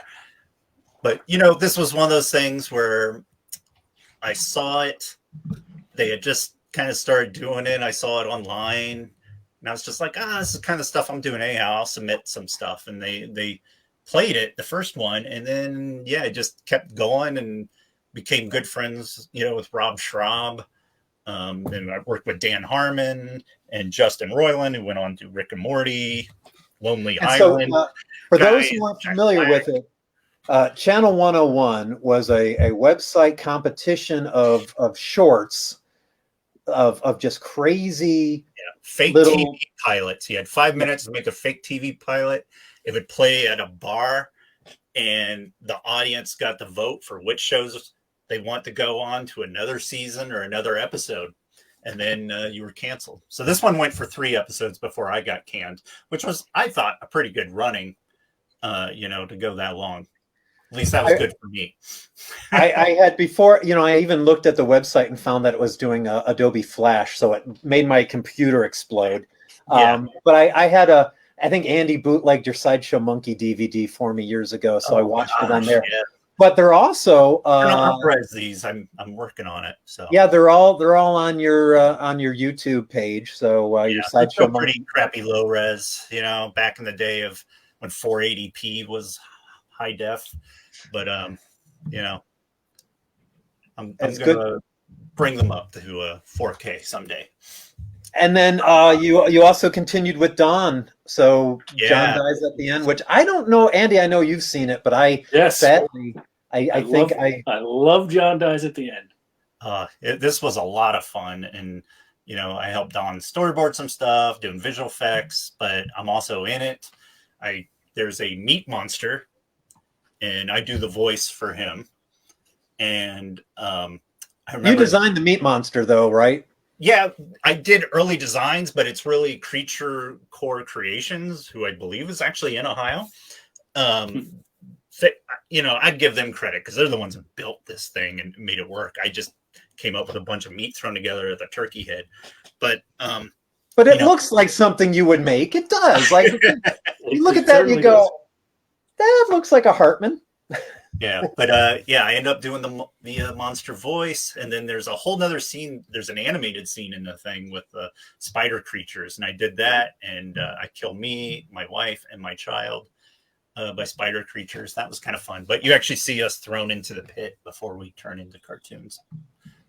But this was one of those things where I saw it. They had just kind of started doing it. I saw it online, and I was just like, this is the kind of stuff I'm doing anyhow. I'll submit some stuff, and they played it, the first one, and then it just kept going and became good friends, with Rob Schraub. And I worked with Dan Harmon and Justin Roiland, who went on to Rick and Morty, Lonely Island. So, for those who aren't familiar with it, Channel 101 was a website competition of shorts of just crazy fake TV pilots. You had 5 minutes to make a fake TV pilot. It would play at a bar, and the audience got to vote for which shows they want to go on to another season or another episode. And then you were canceled. So this one went for 3 episodes before I got canned, which was, I thought, a pretty good running, to go that long. At least that was good for me. I had before, I even looked at the website and found that it was doing Adobe Flash, so it made my computer explode. But I think Andy bootlegged your Sideshow Monkey DVD for me years ago, so I watched it on there. Yeah. But they're also these. I'm working on it. So they're all on your YouTube page. So your Sideshow Monkey, pretty crappy low res. Back in the day of when 480p was high def. But I'm gonna bring them up to 4K someday. And then you also continued with Don. So John dies at the end, which I don't know, Andy. I know you've seen it, but sadly, I love John dies at the end. This was a lot of fun, and I helped Don storyboard some stuff, doing visual effects, but I'm also in it. There's a meat monster, and I do the voice for him. And I remember You designed the meat monster, though, right? Yeah, I did early designs, but it's really Creature Core Creations, who I believe is actually in Ohio. I'd give them credit because they're the ones that built this thing and made it work. I just came up with a bunch of meat thrown together with a turkey head. But it looks like something you would make. It does. Like you look at that and you go, that looks like a Hartman. Yeah, but I end up doing the monster voice, and then there's a whole nother scene. There's an animated scene in the thing with the spider creatures, and I did that, and I kill me, my wife, and my child by spider creatures. That was kind of fun. But you actually see us thrown into the pit before we turn into cartoons.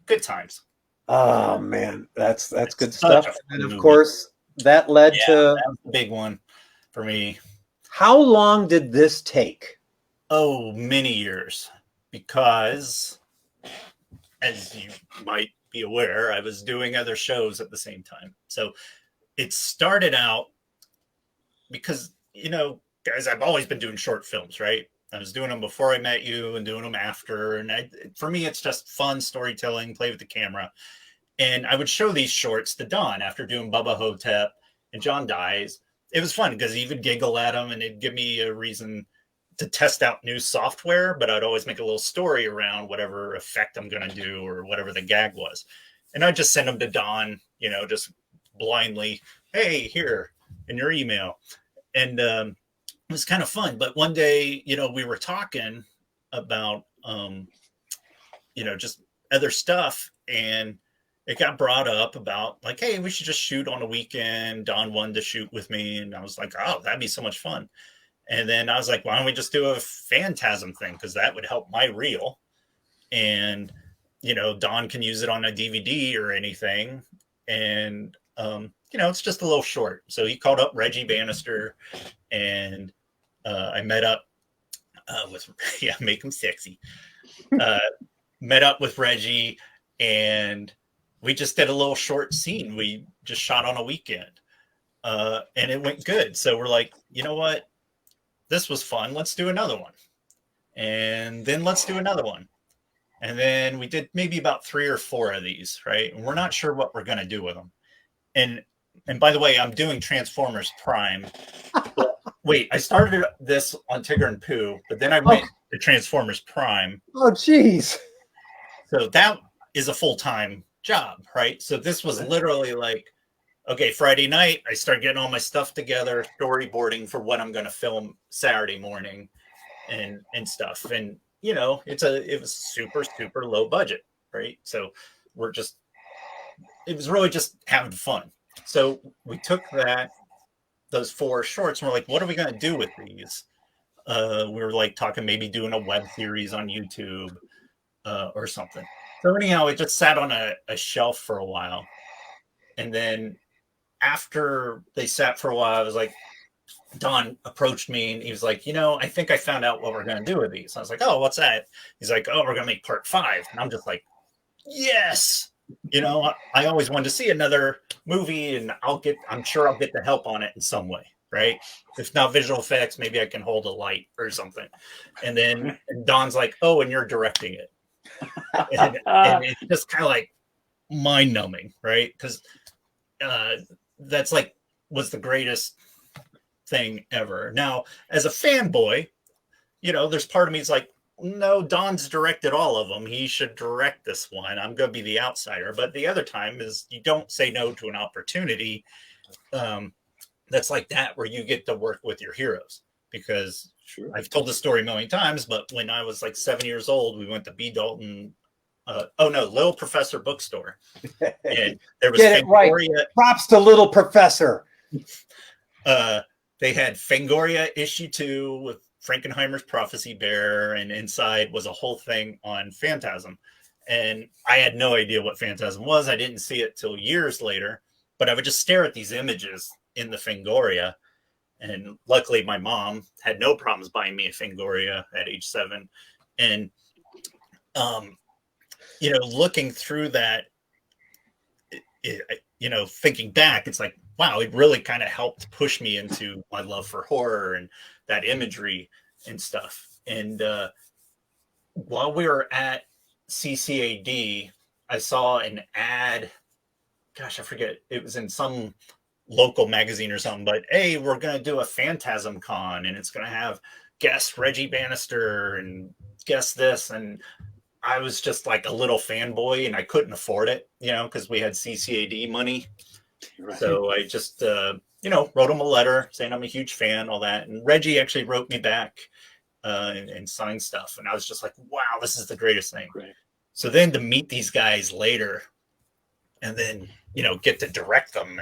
Good times. Oh man, that's good stuff. And of course, that led to that was the big one for me. How long did this take? Oh, many years, because as you might be aware, I was doing other shows at the same time. So it started out because, guys, I've always been doing short films, right? I was doing them before I met you and doing them after. And for me, it's just fun storytelling, play with the camera. And I would show these shorts to Don after doing Bubba Hotep and John Dies. It was fun because he would giggle at them and it'd give me a reason to test out new software, but I'd always make a little story around whatever effect I'm going to do or whatever the gag was. And I'd just send them to Don, just blindly, hey, here in your email. And it was kind of fun. But one day, we were talking about, just other stuff. And it got brought up about like, hey, we should just shoot on a weekend. Don wanted to shoot with me. And I was like, oh, that'd be so much fun. And then I was like, why don't we just do a Phantasm thing? Because that would help my reel. And, Don can use it on a DVD or anything. And, it's just a little short. So he called up Reggie Bannister and I met up with, make him sexy. Met up with Reggie and we just did a little short scene. We just shot on a weekend and it went good. So we're like, you know what? This was fun. Let's do another one. And then let's do another one. And then we did maybe about 3 or 4 of these, right? And we're not sure what we're going to do with them. And by the way, I'm doing Transformers Prime. Wait, I started this on Tigger and Pooh, but then I went to Transformers Prime. Oh, geez. So that is a full-time job, right? So this was literally like, okay, Friday night, I start getting all my stuff together, storyboarding for what I'm going to film Saturday morning and stuff. And, it was super, super low budget, right? So it was really just having fun. So we took those 4 shorts and we're like, what are we going to do with these? We were like talking maybe doing a web series on YouTube or something. So anyhow, it just sat on a shelf for a while. And then after they sat for a while, I was like, Don approached me and he was like, I think I found out what we're going to do with these. I was like, oh, what's that? He's like, oh, we're going to make part 5. And I'm just like, yes. I always wanted to see another movie and I'm sure I'll get the help on it in some way. Right. If not visual effects, maybe I can hold a light or something. And then Don's like, oh, and you're directing it. and it's just kind of like mind numbing. Right. Because that's like was the greatest thing ever. Now, as a fanboy, there's part of me is like, no, Don's directed all of them. He should direct this one. I'm going to be the outsider. But the other time is you don't say no to an opportunity that's like that, where you get to work with your heroes. Because I've told this story a million times, but when I was like 7 years old, we went to B. Dalton. Little Professor bookstore. And there was Get it right. Props to Little Professor. They had Fangoria issue 2 with Frankenheimer's Prophecy Bear, and inside was a whole thing on Phantasm. And I had no idea what Phantasm was. I didn't see it till years later, but I would just stare at these images in the Fangoria. And luckily my mom had no problems buying me a Fangoria at age 7. And, looking through that, you know, thinking back, it's like, wow, it really kind of helped push me into my love for horror and that imagery and stuff. And while we were at CCAD, I saw an ad. Gosh, I forget. It was in some local magazine or something, but hey, we're going to do a Phantasm Con and it's going to have guest Reggie Bannister and guest this. And I was just like a little fanboy and I couldn't afford it, you know, because we had CCAD money. Right. So I just, you know, wrote him a letter saying I'm a huge fan, all that. And Reggie actually wrote me back and signed stuff. And I was just like, wow, this is the greatest thing. Right. So then to meet these guys later and then, you know, get to direct them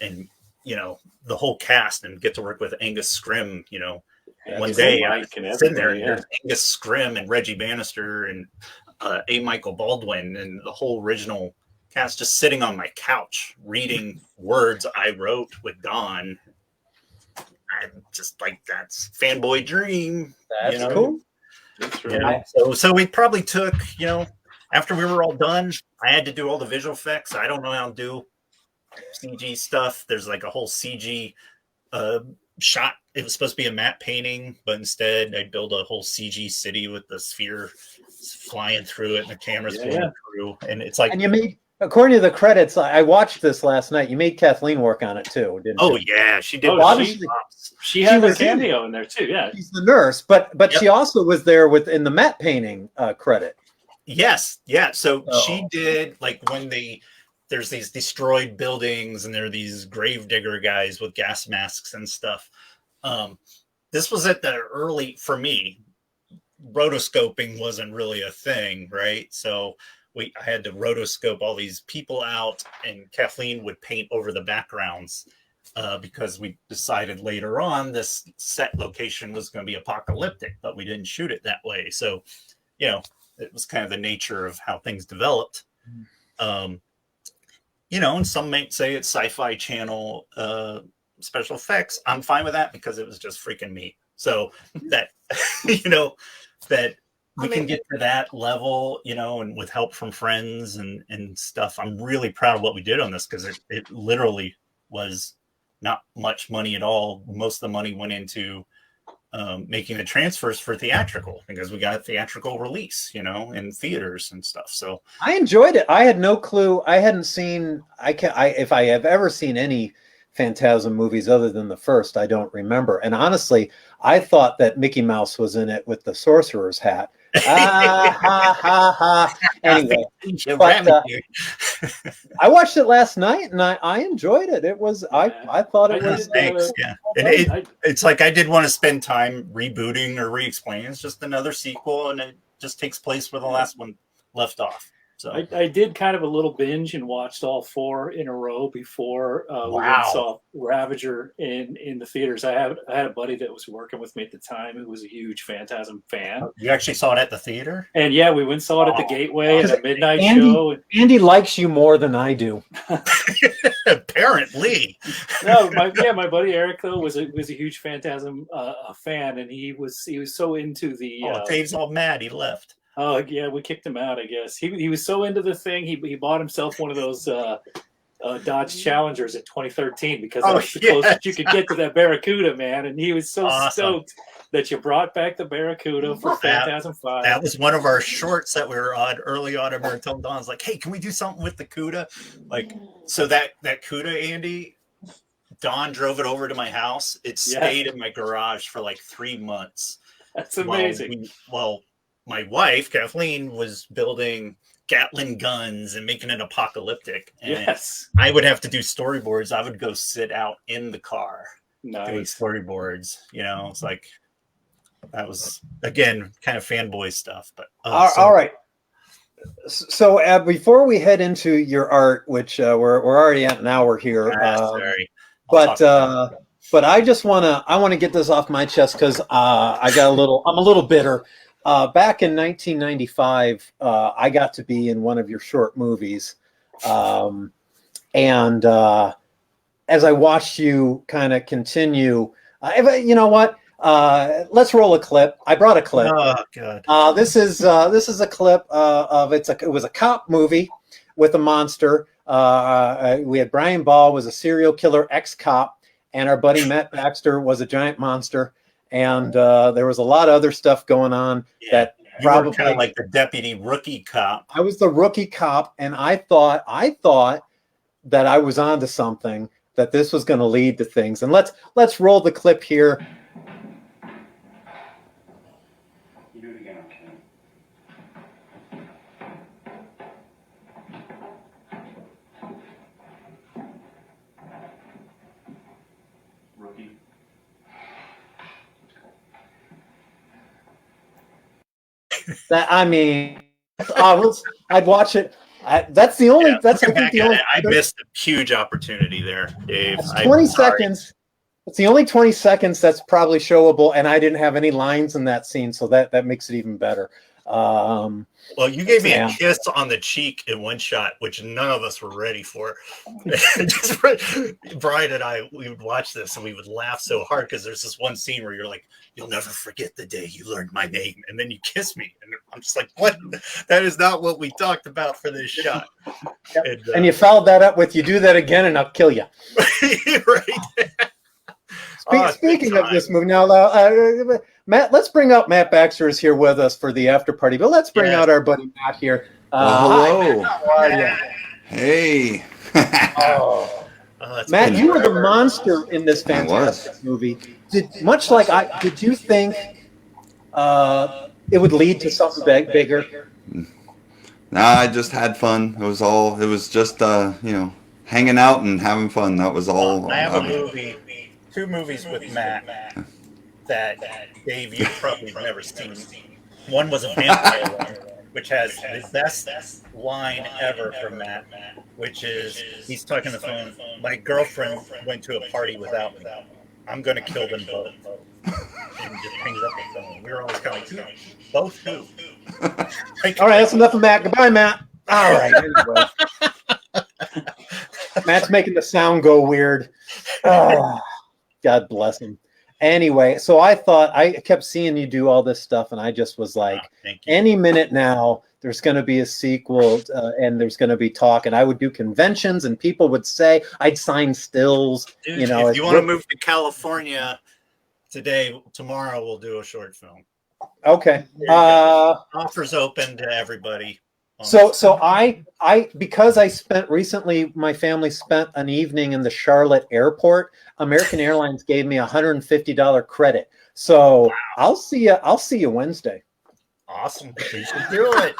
and, you know, the whole cast and get to work with Angus Scrim, you know, one day I was sitting there and there's Angus Scrim and Reggie Bannister and A. Michael Baldwin and the whole original cast just sitting on my couch reading words I wrote with Don. I'm just like, that's fanboy dream. That's you know? cool. That's You right. know? So we probably took, you know, after we were all done, I had to do all the visual effects. I don't know how to do CG stuff. There's like a whole CG shot. It was supposed to be a matte painting, but instead I built a whole CG city with the sphere flying through it and the cameras going through. And it's like, And you made, according to the credits, I watched this last night. You made Kathleen work on it too, didn't you? oh yeah, she did. Oh, obviously, She had She a was in cameo in there too. Yeah. she's the nurse, but Yep. she also was there in the matte painting credit. Yes, yeah. So she Oh. did, like, when there's these destroyed buildings and there are these gravedigger guys with gas masks and stuff. This was at the early, for me, rotoscoping wasn't really a thing, right? So I had to rotoscope all these people out, and Kathleen would paint over the backgrounds because we decided later on this set location was going to be apocalyptic, but we didn't shoot it that way. So, you know, it was kind of the nature of how things developed. You know, and some might say it's Sci-Fi Channel special effects. I'm fine with that because it was just freaking me. So that, you know, that we can get to that level, you know, and with help from friends and stuff. I'm really proud of what we did on this because it literally was not much money at all. Most of the money went into making the transfers for theatrical because we got a theatrical release, you know, in theaters and stuff. So I enjoyed it. I had no clue. I hadn't seen. If I have ever seen any Phantasm movies other than the first, I don't remember. And honestly, I thought that Mickey Mouse was in it with the sorcerer's hat. Ah, ha, ha, ha. Anyway, but, I watched it last night and I enjoyed it. It was I thought it was thanks. Yeah, and it's like I did want to spend time rebooting or re-explaining. It's just another sequel, and it just takes place where the last one left off. So I did kind of a little binge and watched all 4 in a row before we saw Ravager in the theaters. I had a buddy that was working with me at the time who was a huge Phantasm fan. You actually saw it at the theater? And yeah, we went and saw it at the Gateway at a midnight show. Andy likes you more than I do. Apparently. No, my buddy Eric though was a huge Phantasm fan, and he was so into the. Dave's all mad. He left. Oh yeah, we kicked him out. I guess he was so into the thing. He bought himself one of those Dodge Challengers in 2013 because that's the closest you could get to that Barracuda, man. And he was so stoked that you brought back the Barracuda for Phantasm 5. That was one of our shorts that we were on early on. I remember telling Don's like, "Hey, can we do something with the CUDA?" Like, so that CUDA, Andy, Don drove it over to my house. It stayed in my garage for like 3 months. That's amazing. My wife, Kathleen, was building Gatling guns and making it apocalyptic. And yes. I would have to do storyboards. I would go sit out in the car doing storyboards. You know, it's like, that was, again, kind of fanboy stuff. But all right. So before we head into your art, which we're already at an hour here. Sorry. But I just want to get this off my chest because I'm a little bitter. Back in 1995, I got to be in one of your short movies. And as I watched you kind of continue, you know what? Let's roll a clip. I brought a clip. Oh, God. This is a clip of it was a cop movie with a monster. We had Brian Ball was a serial killer ex-cop, and our buddy Matt Baxter was a giant monster. And there was a lot of other stuff going on that you were probably kind of like the deputy rookie cop. I was the rookie cop, and I thought that I was onto something, that this was going to lead to things. And let's roll the clip here. You do it again, okay? Rookie. That I mean, I'd watch it. That's the only. That's I think the only. I missed a huge opportunity there, Dave. It's 20 seconds. It's the only 20 seconds that's probably showable, and I didn't have any lines in that scene, so that makes it even better. Well, you gave me a kiss on the cheek in one shot, which none of us were ready for. Just Brian and I, we would watch this and we would laugh so hard because there's this one scene where you're like, "You'll never forget the day you learned my name," and then you kiss me, and I'm just like, "What? That is not what we talked about for this shot." Yep. And you followed that up with, "You do that again, and I'll kill you." Right. Speaking of this movie, now, Matt, let's bring up Matt Baxter is here with us for the after party, but let's bring out our buddy Matt here. Hello. Hi, Matt, how are you? Hey. Matt, you were the monster in this fantastic movie. Did you think it would lead to something bigger? Nah, I just had fun. It was just hanging out and having fun. That was all. I have two movies with Matt that Dave, you probably never seen. One was a vampire one, which has the best line ever from Matt, which is he's talking on the phone. "My girlfriend went to a party without me. I'm going to kill them both." And just hangs up the phone. We were always kind of like, both who? All right, that's enough of Matt. Goodbye, Matt. All right. Anyway. Matt's making the sound go weird. Oh, God bless him. Anyway, so I kept seeing you do all this stuff, and I just was like, any minute now, there's going to be a sequel, and there's going to be talk, and I would do conventions, and people would say, I'd sign stills. Dude, if you want to move to California tomorrow we'll do a short film. Okay. Offers open to everybody. So because my family spent an evening in the Charlotte airport, American Airlines gave me $150 credit. So wow. I'll see you Wednesday. Awesome. You should do it.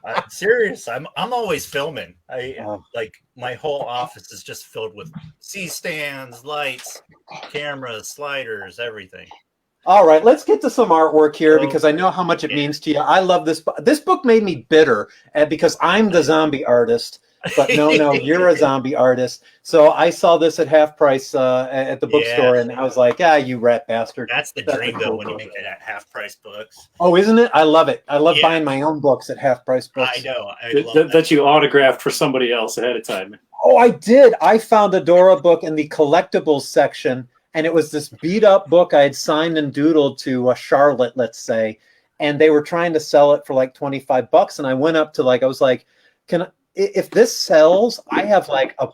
I'm serious. I'm always filming. Like my whole office is just filled with C-stands, lights, cameras, sliders, everything. All right, let's get to some artwork here because I know how much it means to you. I love this. This book made me bitter because I'm the zombie artist, but no, you're a zombie artist. So I saw this at half price at the bookstore, and I was like, you rat bastard. That's the dream, though, when you make it at half price books. Oh, isn't it? I love it. I love buying my own books at half price books. I know. That you autographed for somebody else ahead of time. Oh, I did. I found a Dora book in the collectibles section. And it was this beat up book I had signed and doodled to Charlotte, let's say, and they were trying to sell it for like $25. And I went up to I was like, if this sells, I have like a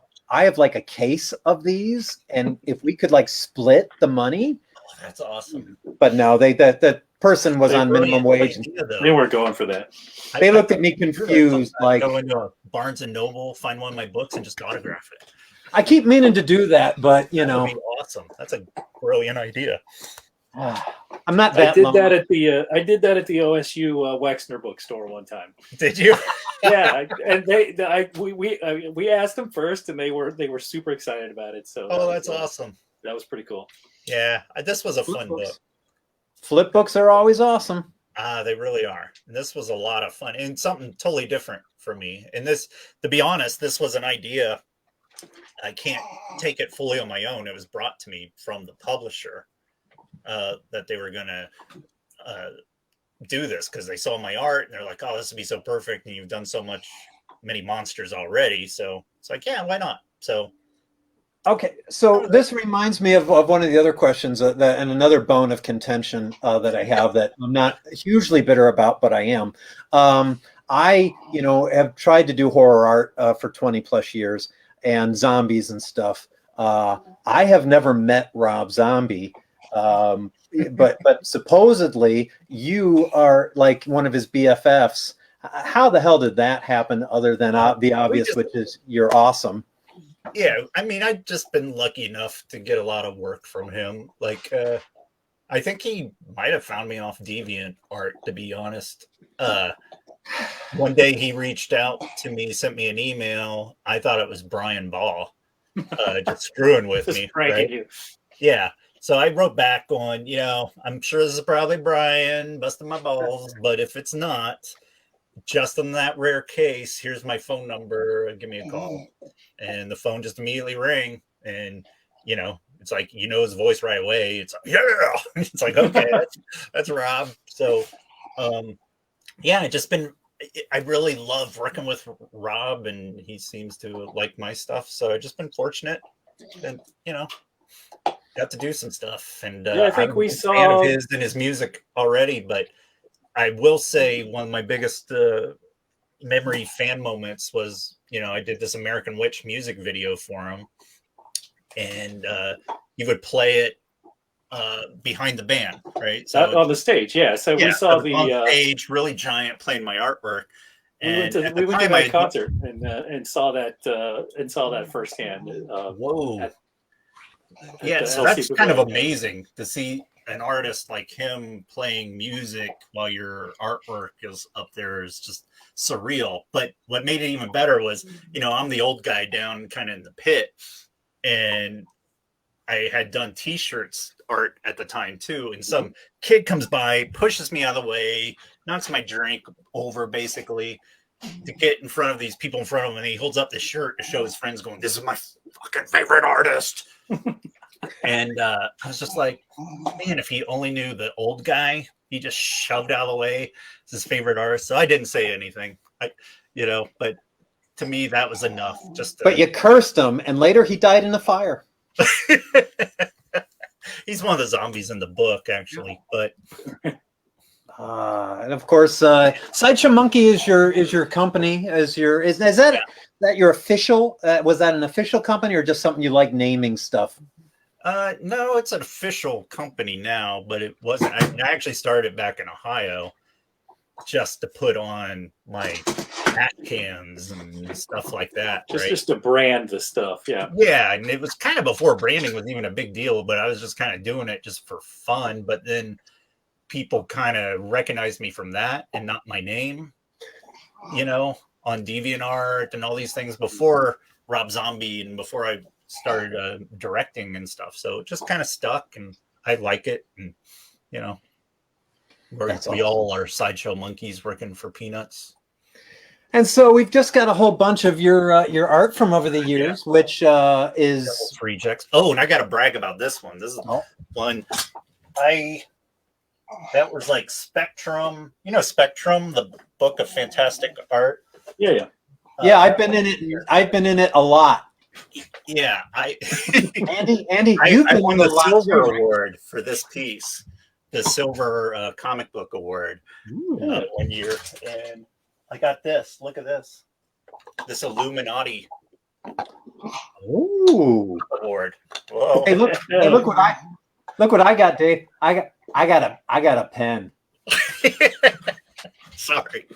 case of these, and if we could split the money. Oh, that's awesome. But no, that person was on minimum wage. They weren't going for that. They looked at me confused. Go into a Barnes and Noble, find one of my books, and just autograph it. I keep meaning to do that, but that would be awesome. That's a brilliant idea. I'm not that. I did that at the OSU Wexner bookstore one time. Did you? Yeah, and we asked them first, and they were super excited about it. So that's awesome. That was pretty cool. Yeah, this was a fun book. Flip books are always awesome. They really are. And this was a lot of fun and something totally different for me. And this, to be honest, this was an idea. I can't take it fully on my own. It was brought to me from the publisher that they were going to do this because they saw my art and they're like, "Oh, this would be so perfect. And you've done many monsters already." So it's like, yeah, why not? So. Okay, so this reminds me of one of the other questions and another bone of contention that I have that I'm not hugely bitter about, but I am. I, have tried to do horror art for 20 plus years and zombies and stuff. I have never met Rob Zombie, but supposedly you are like one of his BFFs. How the hell did that happen? Other than the obvious, which is you're awesome. Yeah, I mean, I've just been lucky enough to get a lot of work from him. Like, I think he might have found me off Deviant Art, to be honest. One day he reached out to me, sent me an email. I thought it was Brian Ball, just screwing with me. Right? You. Yeah. So I wrote back going, I'm sure this is probably Brian busting my balls, but if it's not, just in that rare case, here's my phone number. Give me a call. And the phone just immediately rang. And, it's like, his voice right away. It's like, yeah. It's like, okay, that's Rob. So, I really love working with Rob, and he seems to like my stuff. So I've just been fortunate and, got to do some stuff. And I think we saw a fan of his and his music already, but I will say one of my biggest memory fan moments was, I did this American Witch music video for him, and he would play it behind the band, right? So on the stage, yeah. So we saw the on stage, really giant, playing my artwork. And we went to that concert and saw that firsthand. Whoa! So that's kind of amazing to see an artist like him playing music while your artwork is up there is just surreal. But what made it even better was, I'm the old guy down kind of in the pit, and I had done t-shirts art at the time too. And some kid comes by, pushes me out of the way, knocks my drink over basically to get in front of these people in front of him. And he holds up the shirt to show his friends going, "This is my fucking favorite artist." And I was just like, man, if he only knew the old guy, he just shoved out of the way. It's his favorite artist. So I didn't say anything, but to me, that was enough. But you cursed him, and later he died in the fire. He's one of the zombies in the book, actually. But and of course, Sideshow Monkey is your company. Is that your official? Was that an official company or just something you like naming stuff? No, it's an official company now, but it wasn't. I actually started back in Ohio just to put on my hat cans and stuff like that. Just to brand the stuff, yeah. Yeah, and it was kind of before branding was even a big deal, but I was just kind of doing it just for fun. But then people kind of recognized me from that and not my name, on DeviantArt and all these things before Rob Zombie and before I started directing and stuff. So it just kind of stuck, and I like it. And we all are sideshow monkeys working for peanuts. And so we've just got a whole bunch of your art from over the years, which is rejects. Oh, and I got to brag about this one. This is one that was like Spectrum. Spectrum, the book of fantastic art. Yeah. I've been in it. I've been in it a lot. Yeah, Andy, I won the Silver Award for this piece, the Silver Comic Book Award 1 year, and I got this. Look at this Illuminati award. Whoa! Hey, look what I got, Dave. I got a pen. Sorry,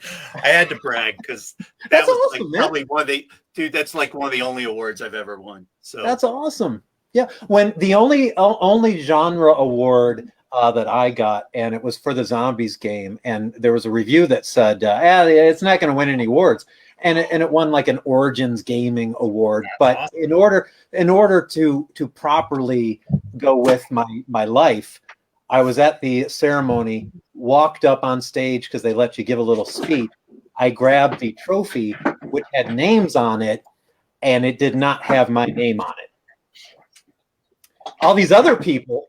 I had to brag because that was awesome, like probably one of the that's like one of the only awards I've ever won. So that's awesome. Yeah, when the only genre award that I got, and it was for the Zombies game, and there was a review that said it's not going to win any awards, and it won like an Origins Gaming Award. But awesome. in order to properly go with my life, I was at the ceremony, walked up on stage because they let you give a little speech. I grabbed the trophy, which had names on it, and it did not have my name on it. All these other people,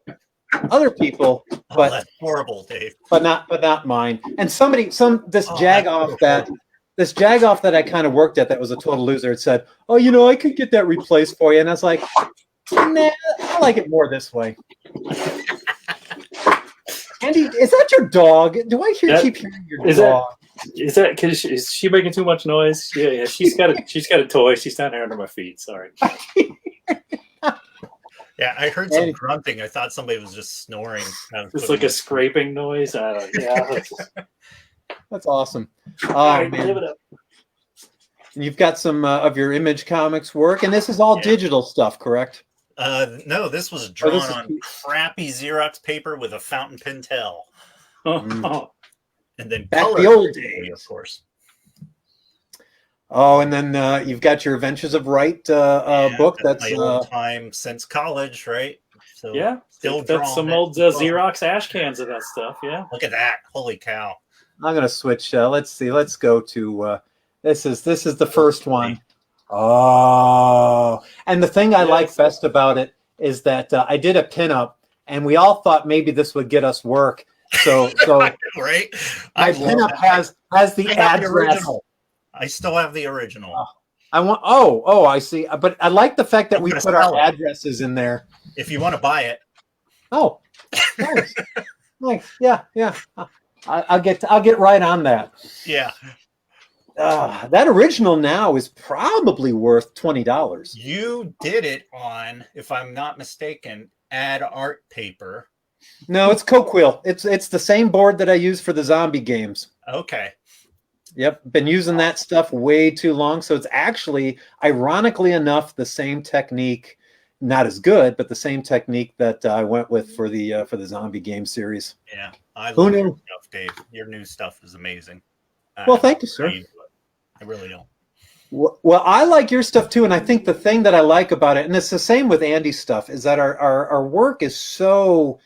but that's horrible, Dave. But not mine. And this jagoff that I kind of worked at that was a total loser had said, "Oh, I could get that replaced for you." And I was like, "Nah, I like it more this way." Andy, is that your dog? Do I keep hearing your dog? Is that because is she making too much noise? Yeah. She's got a toy. She's down here under my feet. Sorry. Yeah, I heard some grunting. I thought somebody was just snoring. It's like a scraping noise. I don't. Yeah. That's awesome. Oh, All right, man. give it up. And you've got some of your Image Comics work, and this is all digital stuff, correct? No, this was drawn on crappy Xerox paper with a fountain pen tail. And then back colored the old days, of course. Oh, and then you've got your Adventures of Wright book. That's my old time since college, right? So yeah, still that's some old Xerox ash cans of that stuff. Yeah, look at that! Holy cow! I'm gonna switch. Let's see. Let's go to this is the first one. Oh, and the thing I like best about it is that I did a pinup, and we all thought maybe this would get us work. So right. My pinup has the address. I still have the original. I want. Oh, I see. But I like the fact that we put our addresses in there. If you want to buy it. Oh, nice. Nice. Yeah. I'll get right on that. Yeah. That original now is probably worth $20. You did it on, if I'm not mistaken, Ad Art paper. No, it's Coquille. It's the same board that I use for the zombie games. Okay. Yep, been using that stuff way too long. So it's actually, ironically enough, the same technique, not as good, but the same technique that I went with for the zombie game series. Yeah, I love your stuff, Dave. Your new stuff is amazing. Well, thank you, sir. I really don't. Well, I like your stuff too, and I think the thing that I like about it, and it's the same with Andy's stuff, is that our work is so.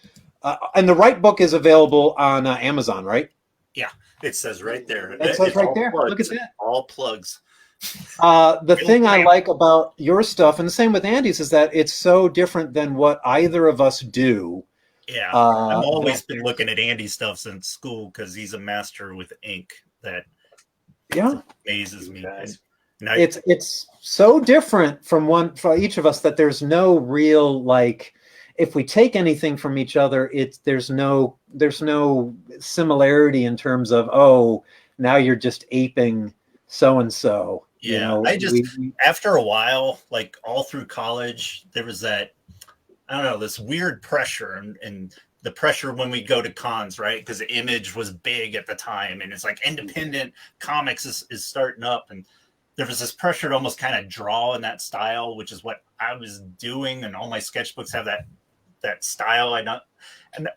And the Wright book is available on Amazon, right? Yeah, it says right there. It says right there. Plugs. Look at that. All plugs. The thing I like about your stuff, and the same with Andy's, is that it's so different than what either of us do. Yeah, I've always been looking at Andy's stuff since school because he's a master with ink. That amazes me. It's so different from each of us that there's no real like. If we take anything from each other, there's no similarity in terms of now you're just aping so and so. Yeah, after a while, like all through college, there was that this weird pressure and the pressure when we go to cons, right? Because the Image was big at the time, and it's like independent comics is starting up, and there was this pressure to almost kind of draw in that style, which is what I was doing, and all my sketchbooks have that style. And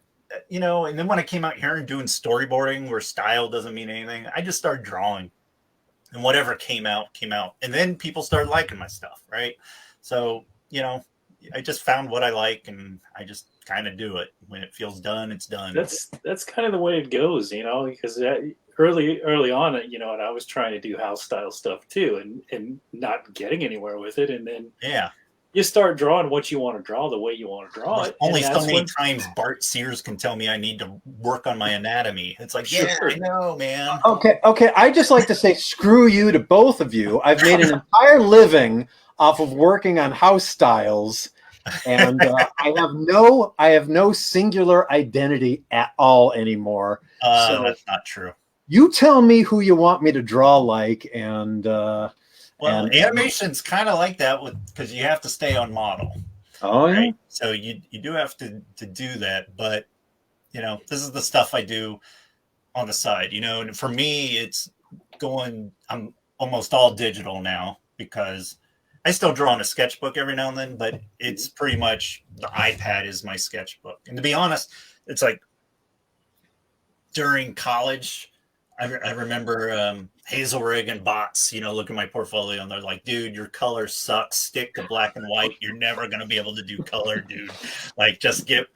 then when I came out here and doing storyboarding where style doesn't mean anything, I just started drawing, and whatever came out. And then people started liking my stuff, right? So, I just found what I like, and I just kind of do it. When it feels done, it's done. That's kind of the way it goes, because early on, and I was trying to do house style stuff too, and not getting anywhere with it. And then you start drawing what you want to draw the way you want to draw it. Only so many times Bart Sears can tell me I need to work on my anatomy. It's like, I know, man. Okay. I'd just like to say screw you to both of you. I've made an entire living off of working on house styles, and I have no singular identity at all anymore. So that's not true. You tell me who you want me to draw like, and animation's kind of like that because you have to stay on model. Oh, yeah. Right? So you do have to do that, but this is the stuff I do on the side. And for me, it's I'm almost all digital now because I still draw in a sketchbook every now and then, but it's pretty much the iPad is my sketchbook. And to be honest, it's like during college, I remember Hazelrig and Bots, look at my portfolio and they're like, dude, your color sucks. Stick to black and white. You're never going to be able to do color, dude. Like, just give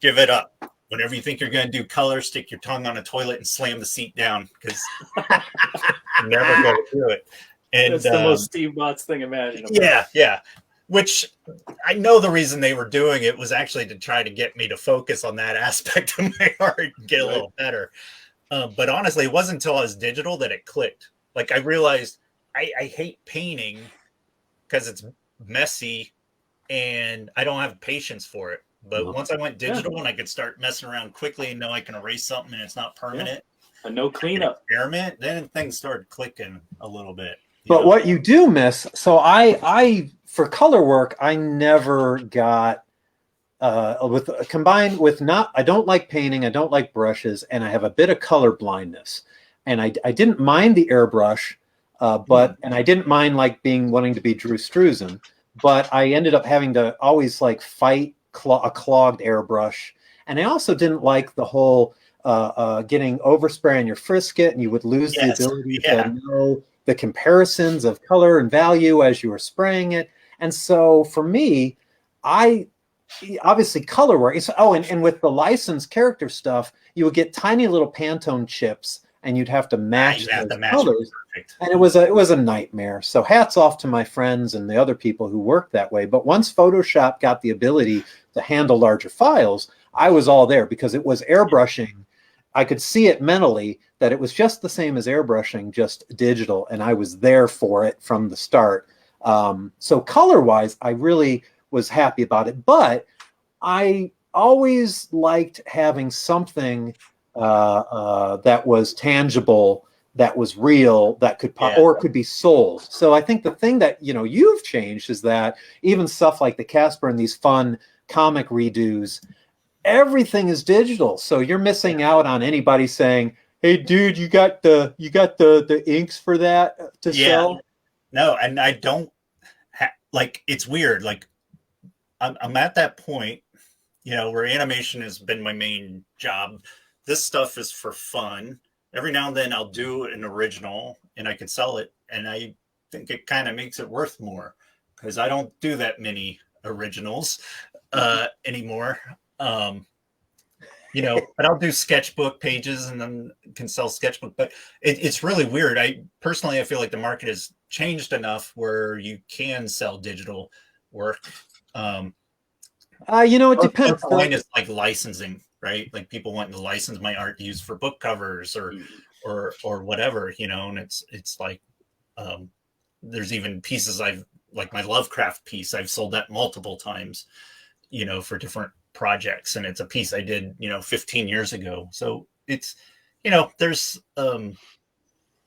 it up. Whenever you think you're going to do color, stick your tongue on a toilet and slam the seat down because you're never going to do it. And that's the most Steve Bots thing imaginable. Yeah. Which I know the reason they were doing it was actually to try to get me to focus on that aspect of my art and get a little better. But honestly, it wasn't until I was digital that it clicked. Like I realized I hate painting because it's messy and I don't have patience for it. But once I went digital and I could start messing around quickly and know I can erase something and it's not permanent, and no cleanup experiment, then things started clicking a little bit. But what you do miss, so I for color work, I never got combined with I don't like painting, I don't like brushes, and I have a bit of color blindness. And I didn't mind the airbrush, and I didn't mind like wanting to be Drew Struzan, but I ended up having to always like fight a clogged airbrush. And I also didn't like the whole getting overspray on your frisket, and you would lose the ability to know the comparisons of color and value as you were spraying it. And so for me, obviously color work. And with the licensed character stuff, you would get tiny little Pantone chips, and you'd have to match those colors. And it was a nightmare. So hats off to my friends and the other people who worked that way. But once Photoshop got the ability to handle larger files, I was all there because it was airbrushing. I could see it mentally that it was just the same as airbrushing, just digital, and I was there for it from the start. So color-wise, I really was happy about it. But I always liked having something that was tangible, that was real, that could or could be sold. So I think the thing that you've changed is that even stuff like the Casper and these fun comic redos, everything is digital. So you're missing out on anybody saying, "Hey, dude, you got the inks for that to sell?" No, and I don't like. It's weird. Like I'm at that point, where animation has been my main job. This stuff is for fun. Every now and then I'll do an original and I can sell it. And I think it kind of makes it worth more because I don't do that many originals anymore. But I'll do sketchbook pages and then can sell sketchbook. But it's really weird. I feel like the market has changed enough where you can sell digital work. It depends. Point is like licensing, right? Like people wanting to license my art to use for book covers or whatever, and it's like there's even pieces like my Lovecraft piece, I've sold that multiple times, for different projects, and it's a piece I did 15 years ago. So it's there's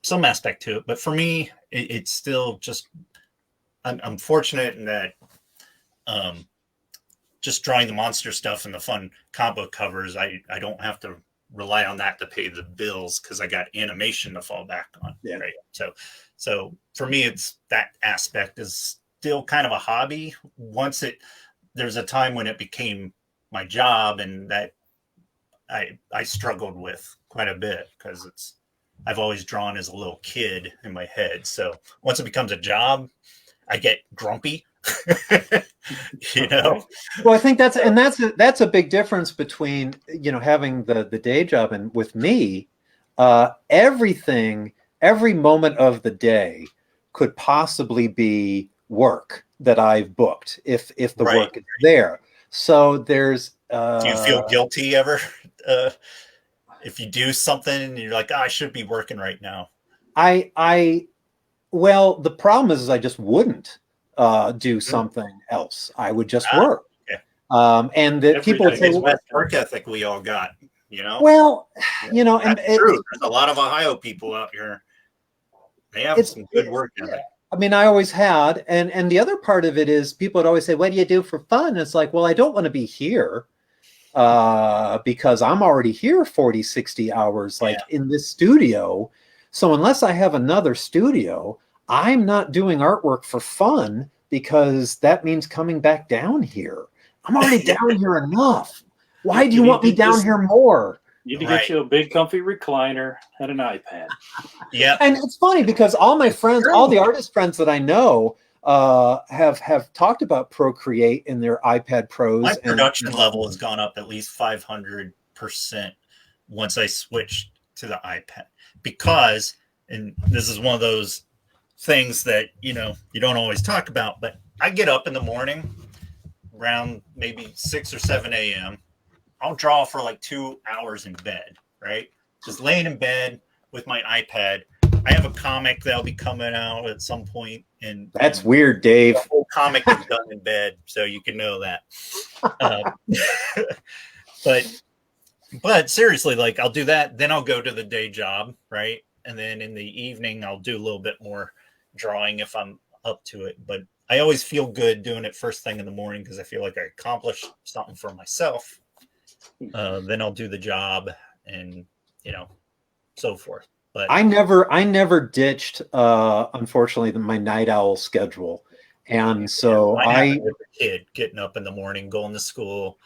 some aspect to it, but for me it's still just I'm fortunate in that just drawing the monster stuff and the fun comic book covers, I don't have to rely on that to pay the bills because I got animation to fall back on. Yeah. Right. So for me, it's that aspect is still kind of a hobby. There's a time when it became my job, and that I struggled with quite a bit because I've always drawn as a little kid in my head. So once it becomes a job, I get grumpy. Well, I think that's a big difference between having the day job and with me. Every moment of the day could possibly be work that I've booked if the work is there. So there's do you feel guilty ever if you do something and you're like, I should be working right now? Well, the problem is I just wouldn't do something else. I would just work. Okay. And that people would say, what work ethic we all got, Well, and it's true. There's a lot of Ohio people out here. They have some good work ethic. I mean, I always had, and the other part of it is people would always say, "What do you do for fun?" And it's like, well, I don't want to be here because I'm already here 40, 60 hours, in this studio. So unless I have another studio, I'm not doing artwork for fun because that means coming back down here. I'm already down here enough. Why do you want me down here more? You need to get you a big comfy recliner and an iPad. Yeah. And it's funny because all my friends, all the artist friends that I know have talked about Procreate in their iPad Pros. My production level has gone up at least 500% once I switched to the iPad because, and this is one of those things that you don't always talk about, but I get up in the morning around maybe 6 or 7 a.m. I'll draw for like 2 hours in bed, right? Just laying in bed with my iPad, I have a comic that'll be coming out at some point, and That's weird, Dave. the whole comic is done in bed, so you can know that. But seriously, like I'll do that, then I'll go to the day job, right? And then in the evening, I'll do a little bit more drawing if I'm up to it. But I always feel good doing it first thing in the morning because I feel like I accomplished something for myself. Then I'll do the job and, so forth. But I never ditched, unfortunately, my night owl schedule. And so I with a kid getting up in the morning, going to school.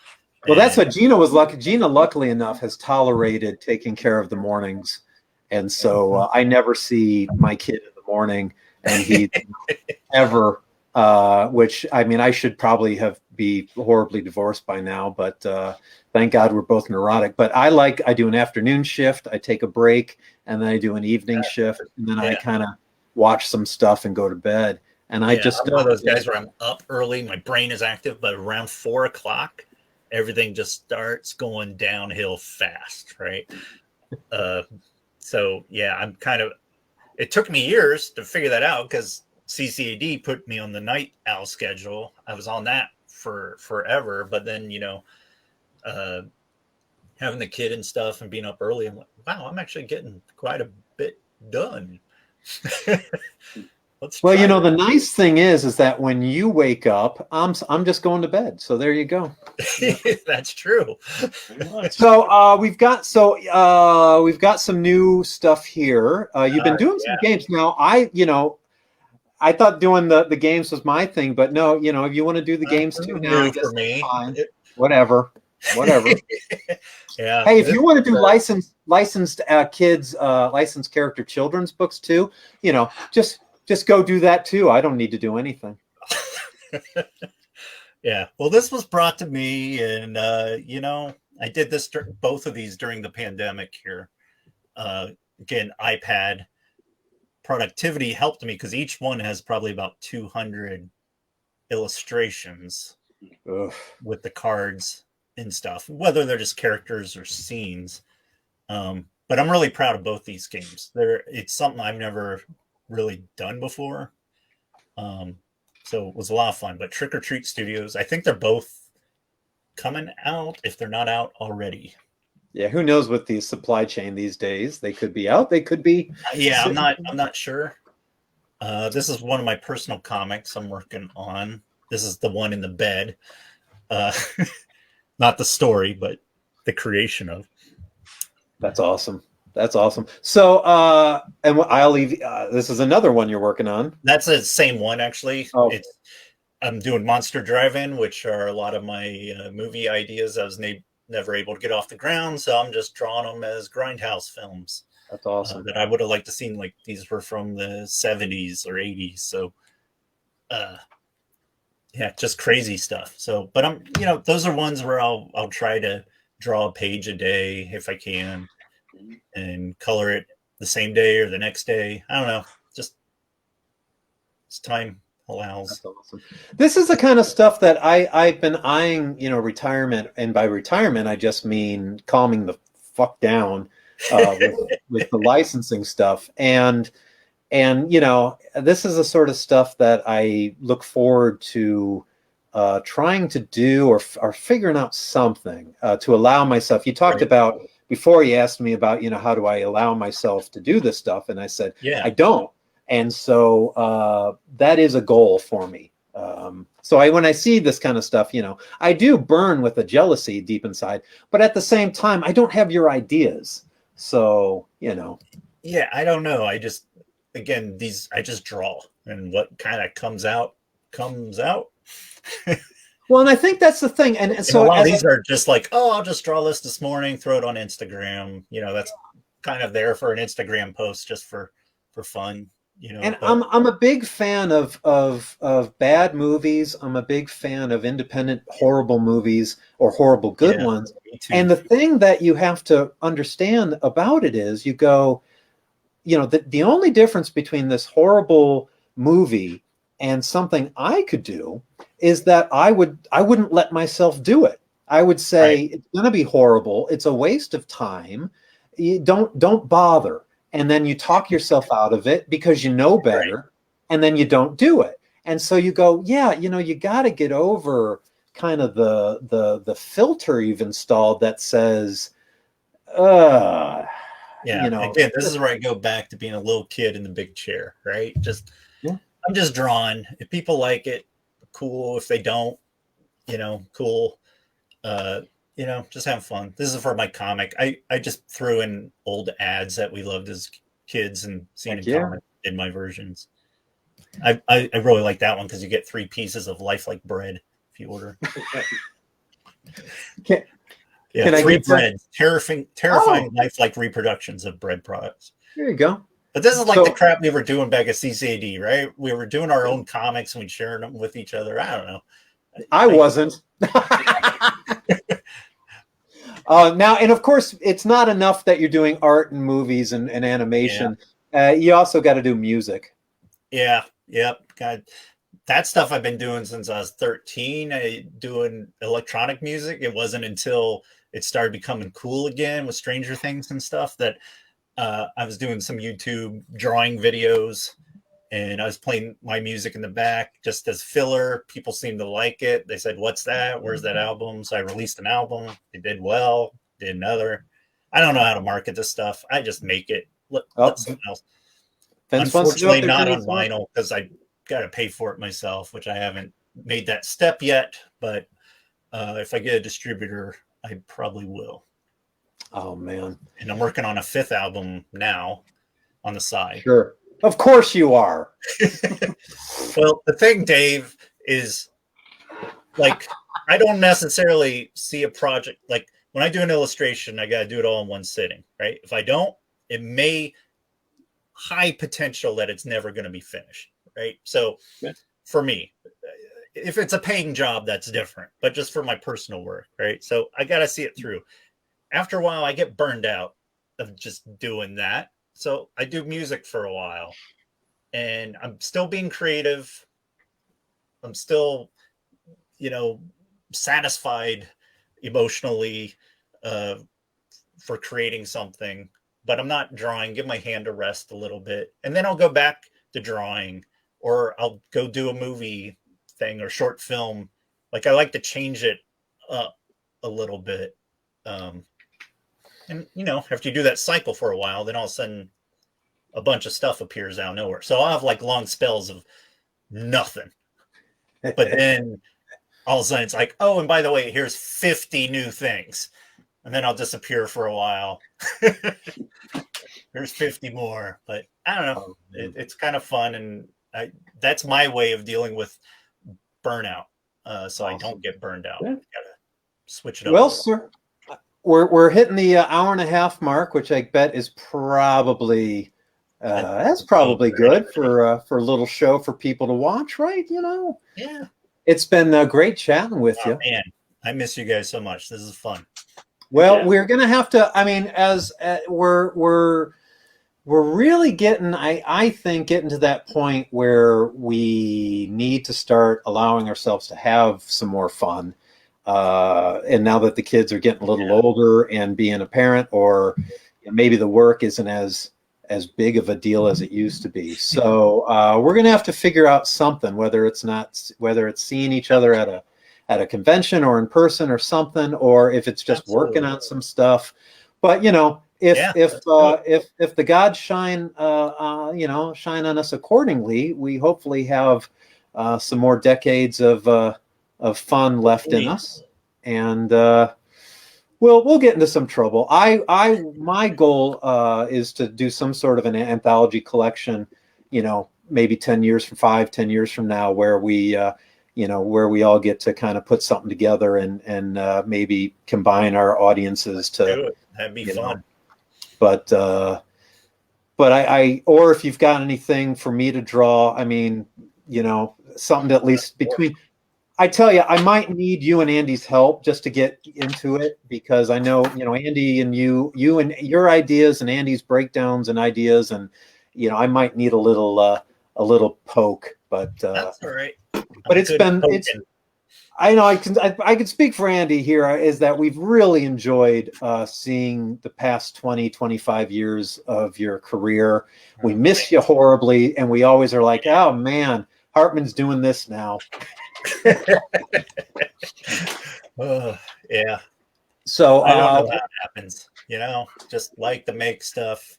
Well, that's what Gina was lucky. Gina, luckily enough, has tolerated taking care of the mornings. And so I never see my kid in the morning, and he ever, which, I mean, I should probably be horribly divorced by now, but thank God we're both neurotic. But I do an afternoon shift, I take a break, and then I do an evening shift, and then I kind of watch some stuff and go to bed. And I'm one of those guys where I'm up early, my brain is active, but around 4 o'clock, everything just starts going downhill fast, right? So yeah, it took me years to figure that out because CCAD put me on the night owl schedule. I was on that for forever, but then, having the kid and stuff and being up early, I'm like, wow, I'm actually getting quite a bit done. Well, the nice thing is that when you wake up, I'm just going to bed. So there you go. That's true. So we've got some new stuff here. You've been doing some games now. I thought doing the games was my thing, but no, if you want to do the games too now, I guess for me. Fine. Whatever. Yeah. Hey, if you want to do licensed kids, licensed character children's books too, just go do that too. I don't need to do anything. Yeah. Well, this was brought to me, and I did both of these during the pandemic here. Again, iPad productivity helped me because each one has probably about 200 illustrations with the cards and stuff, whether they're just characters or scenes. But I'm really proud of both these games. It's something I've never really done before. So it was a lot of fun. But Trick or Treat Studios, I think they're both coming out if they're not out already. Yeah, who knows with the supply chain these days? They could be out. They could be. Yeah, I'm not sure. This is one of my personal comics I'm working on. This is the one in the bed. Not the story, but the creation of. That's awesome. So, and I'll leave. This is another one you're working on. That's the same one, actually. Oh. I'm doing Monster Drive-In, which are a lot of my movie ideas I was never able to get off the ground, so I'm just drawing them as Grindhouse films. That's awesome. That I would have liked to seen, like these were from the 70s or 80s. So, yeah, just crazy stuff. So, but I'm, those are ones where I'll try to draw a page a day if I can, and color it the same day or the next day. I don't know, just as time allows. That's awesome. This is the kind of stuff that I've been eyeing, retirement, and by retirement I just mean calming the fuck down with the licensing stuff, and this is the sort of stuff that I look forward to trying to do or figuring out something to allow myself. You talked about before, you asked me about how do I allow myself to do this stuff, and I said I don't. And so that is a goal for me. So when I see this kind of stuff, I do burn with a jealousy deep inside, but at the same time, I don't have your ideas. So, Yeah, I don't know. I just draw, and what kind of comes out. Well, and I think that's the thing. And so a lot of these are just like, I'll just draw this morning, throw it on Instagram. That's kind of there for an Instagram post just for fun. And I'm a big fan of bad movies. I'm a big fan of independent horrible movies or horrible good ones. And the thing that you have to understand about it is you go, the only difference between this horrible movie and something I could do is that I wouldn't let myself do it. I would say it's going to be horrible. It's a waste of time. You don't bother. and then you talk yourself out of it because you know better, Right. and then you don't do it. And so you go, yeah, you got to get over kind of the filter you've installed that says, Yeah. Again, this is where I go back to being a little kid in the big chair, right? Yeah. I'm just drawing. If people like it, cool. If they don't, cool. Just have fun. This is for my comic. I just threw in old ads that we loved as kids and seen in comics in my versions. I really like that one because you get 3 pieces of lifelike bread if you order. Can 3 breads. Terrifying lifelike reproductions of bread products. There you go. But this is like the crap we were doing back at CCAD, right? We were doing our own comics and we'd share them with each other. I don't know. I wasn't. Now, and of course, it's not enough that you're doing art and movies and animation. Yeah. You also got to do music. Yeah. Yep. God, that stuff I've been doing since I was 13. Doing electronic music. It wasn't until it started becoming cool again with Stranger Things and stuff that I was doing some YouTube drawing videos, and I was playing my music in the back just as filler. People seemed to like it. They said, "What's that? Where's that album?" So I released an album. It did well. Did another. I don't know how to market this stuff. I just make it. Let someone else. Unfortunately, not on vinyl because I got to pay for it myself, which I haven't made that step yet. But if I get a distributor, I probably will. Oh, man. And I'm working on a 5th album now on the side. Sure. Of course you are. Well, the thing, Dave, is like I don't necessarily see a project. Like when I do an illustration, I got to do it all in one sitting, right? If I don't, it may high potential that it's never going to be finished, right? So for me, if it's a paying job, that's different. But just for my personal work, right? So I got to see it through. After a while, I get burned out of just doing that. So I do music for a while, and I'm still being creative. I'm still, satisfied emotionally for creating something, but I'm not drawing. Give my hand a rest a little bit, and then I'll go back to drawing, or I'll go do a movie thing or short film. Like I like to change it up a little bit. And, after you do that cycle for a while, then all of a sudden a bunch of stuff appears out of nowhere. So I'll have like long spells of nothing. But then all of a sudden it's like, oh, and by the way, here's 50 new things. And then I'll disappear for a while. There's 50 more. But I don't know. It's kind of fun. And that's my way of dealing with burnout. So I don't get burned out. Yeah. Gotta switch it up. Well, sir. We're hitting the hour and a half mark, which I bet is probably that's probably good for a little show for people to watch, right? Yeah. It's been great chatting with you. Man, I miss you guys so much. This is fun. Well, we're gonna have to. I mean, as we're really getting, I think, getting to that point where we need to start allowing ourselves to have some more fun. And now that the kids are getting a little older and being a parent, or maybe the work isn't as big of a deal as it used to be. So we're going to have to figure out something, whether it's seeing each other at a convention or in person or something, or if it's just working on some stuff. But if the gods shine on us accordingly, we hopefully have some more decades of fun left in us, and we'll get into some trouble. My goal is to do some sort of an anthology collection, maybe 10 years from now, where we all get to kind of put something together and maybe combine our audiences to. That'd be fun. But or if you've got anything for me to draw, I mean, something at least between. I tell you, I might need you and Andy's help just to get into it, because I know, Andy and you and your ideas and Andy's breakdowns and ideas, and I might need a little poke, but that's all right. But I know I can speak for Andy here, is that we've really enjoyed seeing the past 20, 25 years of your career. We miss you horribly, and we always are like, oh man, Hartman's doing this now. Yeah. So I don't know how it happens. You know, just like to make stuff.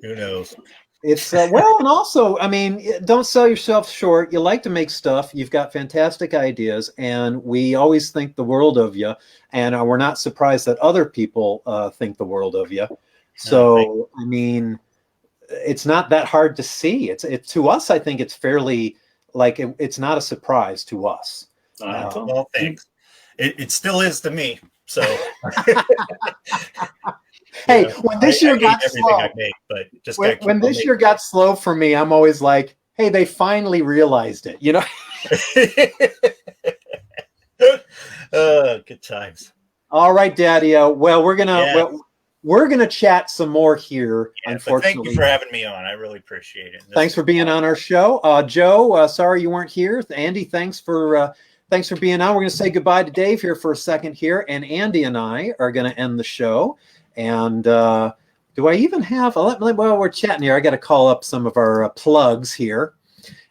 Who knows? It's well, and also, I mean, don't sell yourself short. You like to make stuff. You've got fantastic ideas, and we always think the world of you. And we're not surprised that other people think the world of you. So, I mean, it's not that hard to see. It's to us. I think it's fairly like it's not a surprise to us. Well, thanks. It still is to me. So. Hey, when this year got slow, I make, but just when this year got slow for me, I'm always like, hey, they finally realized it, you know? Good times. All right, Daddy. Well, we're gonna chat some more here. Yeah, unfortunately, thank you for having me on. I really appreciate it. Thanks for being on our show, Joe. Sorry you weren't here. Andy, thanks for being on. We're gonna say goodbye to Dave here for a second here, and Andy and I are gonna end the show. And do I even have? Well, we're chatting here. I got to call up some of our plugs here.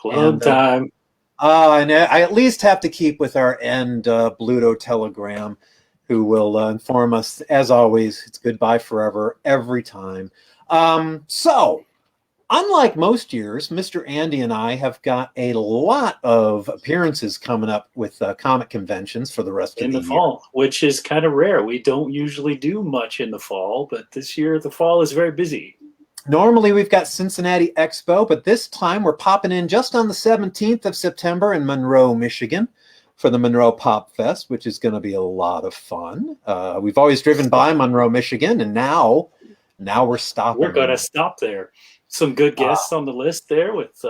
Plug time. And I at least have to keep with our end Bluto Telegram, who will inform us, as always, it's goodbye forever every time. So, unlike most years, Mr. Andy and I have got a lot of appearances coming up with comic conventions for the rest of the fall, which is kind of rare. We don't usually do much in the fall, but this year the fall is very busy. Normally we've got Cincinnati Expo, but this time we're popping in just on the 17th of September in Monroe, Michigan for the Monroe Pop Fest, which is going to be a lot of fun. We've always driven by Monroe, Michigan, and now we're stopping. We're going to stop there. Some good guests on the list there with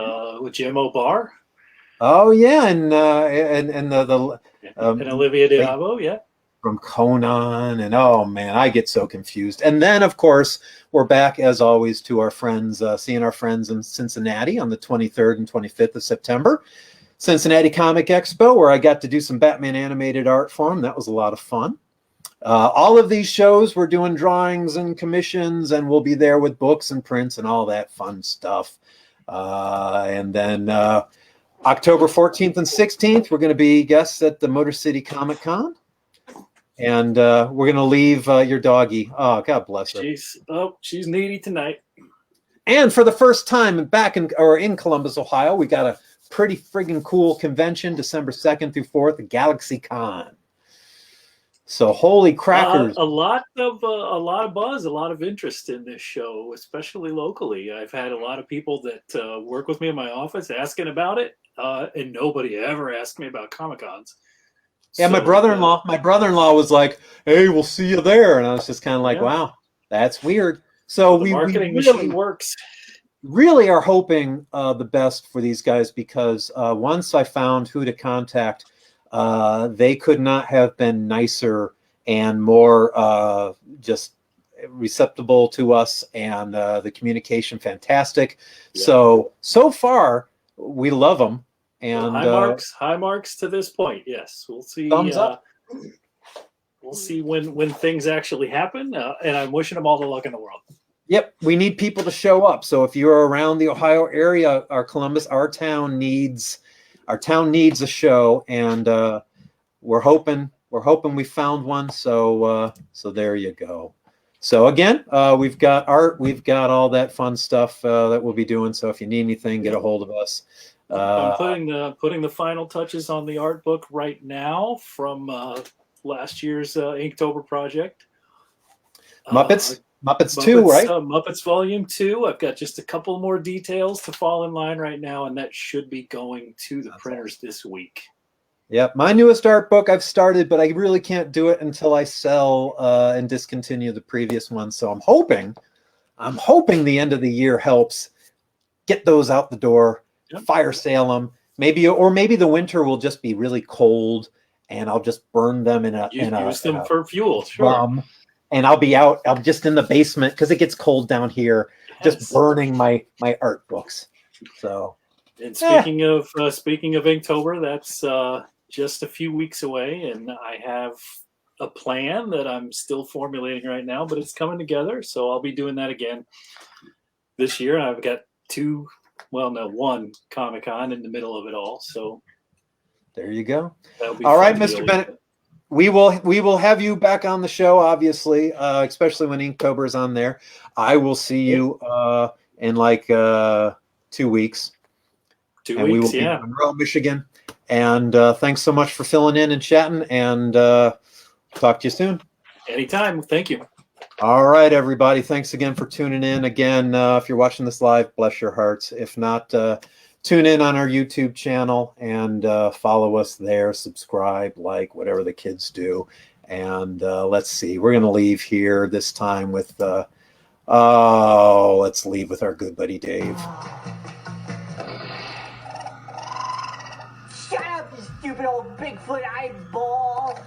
Jim O'Barr. Oh yeah, and Olivia Diabo, yeah, from Conan, and oh man, I get so confused. And then of course we're back as always to our friends, seeing our friends in Cincinnati on the 23rd and 25th of September, Cincinnati Comic Expo, where I got to do some Batman animated art for them. That was a lot of fun. All of these shows, we're doing drawings and commissions, and we'll be there with books and prints and all that fun stuff. And then October 14th and 16th, we're going to be guests at the Motor City Comic Con. And we're going to leave your doggy. Oh, God bless her. She's needy tonight. And for the first time back in Columbus, Ohio, we got a pretty friggin' cool convention, December 2nd through 4th, Galaxy Con. So holy crackers! A lot of buzz, a lot of interest in this show, especially locally. I've had a lot of people that work with me in my office asking about it, and nobody ever asked me about Comic Cons. Yeah, my brother-in-law was like, "Hey, we'll see you there," and I was just kind of like, "Wow, that's weird." So the marketing machine works. Really are hoping the best for these guys, because once I found who to contact. They could not have been nicer and more just receptible to us, and the communication fantastic. Yeah. So far we love them, and high marks to this point. Yes, we'll see. Thumbs up. We'll see when things actually happen, and I'm wishing them all the luck in the world. Yep, we need people to show up. So if you're around the Ohio area, our town needs a show, and we're hoping we found one. So there you go. So again, we've got art, we've got all that fun stuff that we'll be doing. So if you need anything, get a hold of us. I'm putting the final touches on the art book right now from last year's Inktober project. Muppets 2, right? Muppets Volume 2. I've got just a couple more details to fall in line right now, and that should be going to the printers this week. Yep, my newest art book I've started, but I really can't do it until I sell and discontinue the previous one. So I'm hoping the end of the year helps get those out the door, fire sale them. Maybe the winter will just be really cold, and I'll just burn them use them for fuel. Sure. And I'll be out. I'm just in the basement because it gets cold down here, just burning my art books. So And speaking of Inktober, that's just a few weeks away, and I have a plan that I'm still formulating right now, but it's coming together. So I'll be doing that again this year. I've got one Comic-Con in the middle of it all. So there you go. All right, Mr. Bennett. We will have you back on the show, obviously, especially when Inktober is on there. I will see you in like 2 weeks. 2 and we will weeks, be in yeah. Monroe, Michigan. And thanks so much for filling in and chatting. And talk to you soon. Anytime. Thank you. All right, everybody. Thanks again for tuning in. Again, if you're watching this live, bless your hearts. If not, tune in on our YouTube channel and follow us there. Subscribe, like, whatever the kids do. And let's see. We're going to leave here this time with, let's leave with our good buddy Dave. Shut up, you stupid old Bigfoot eyeball!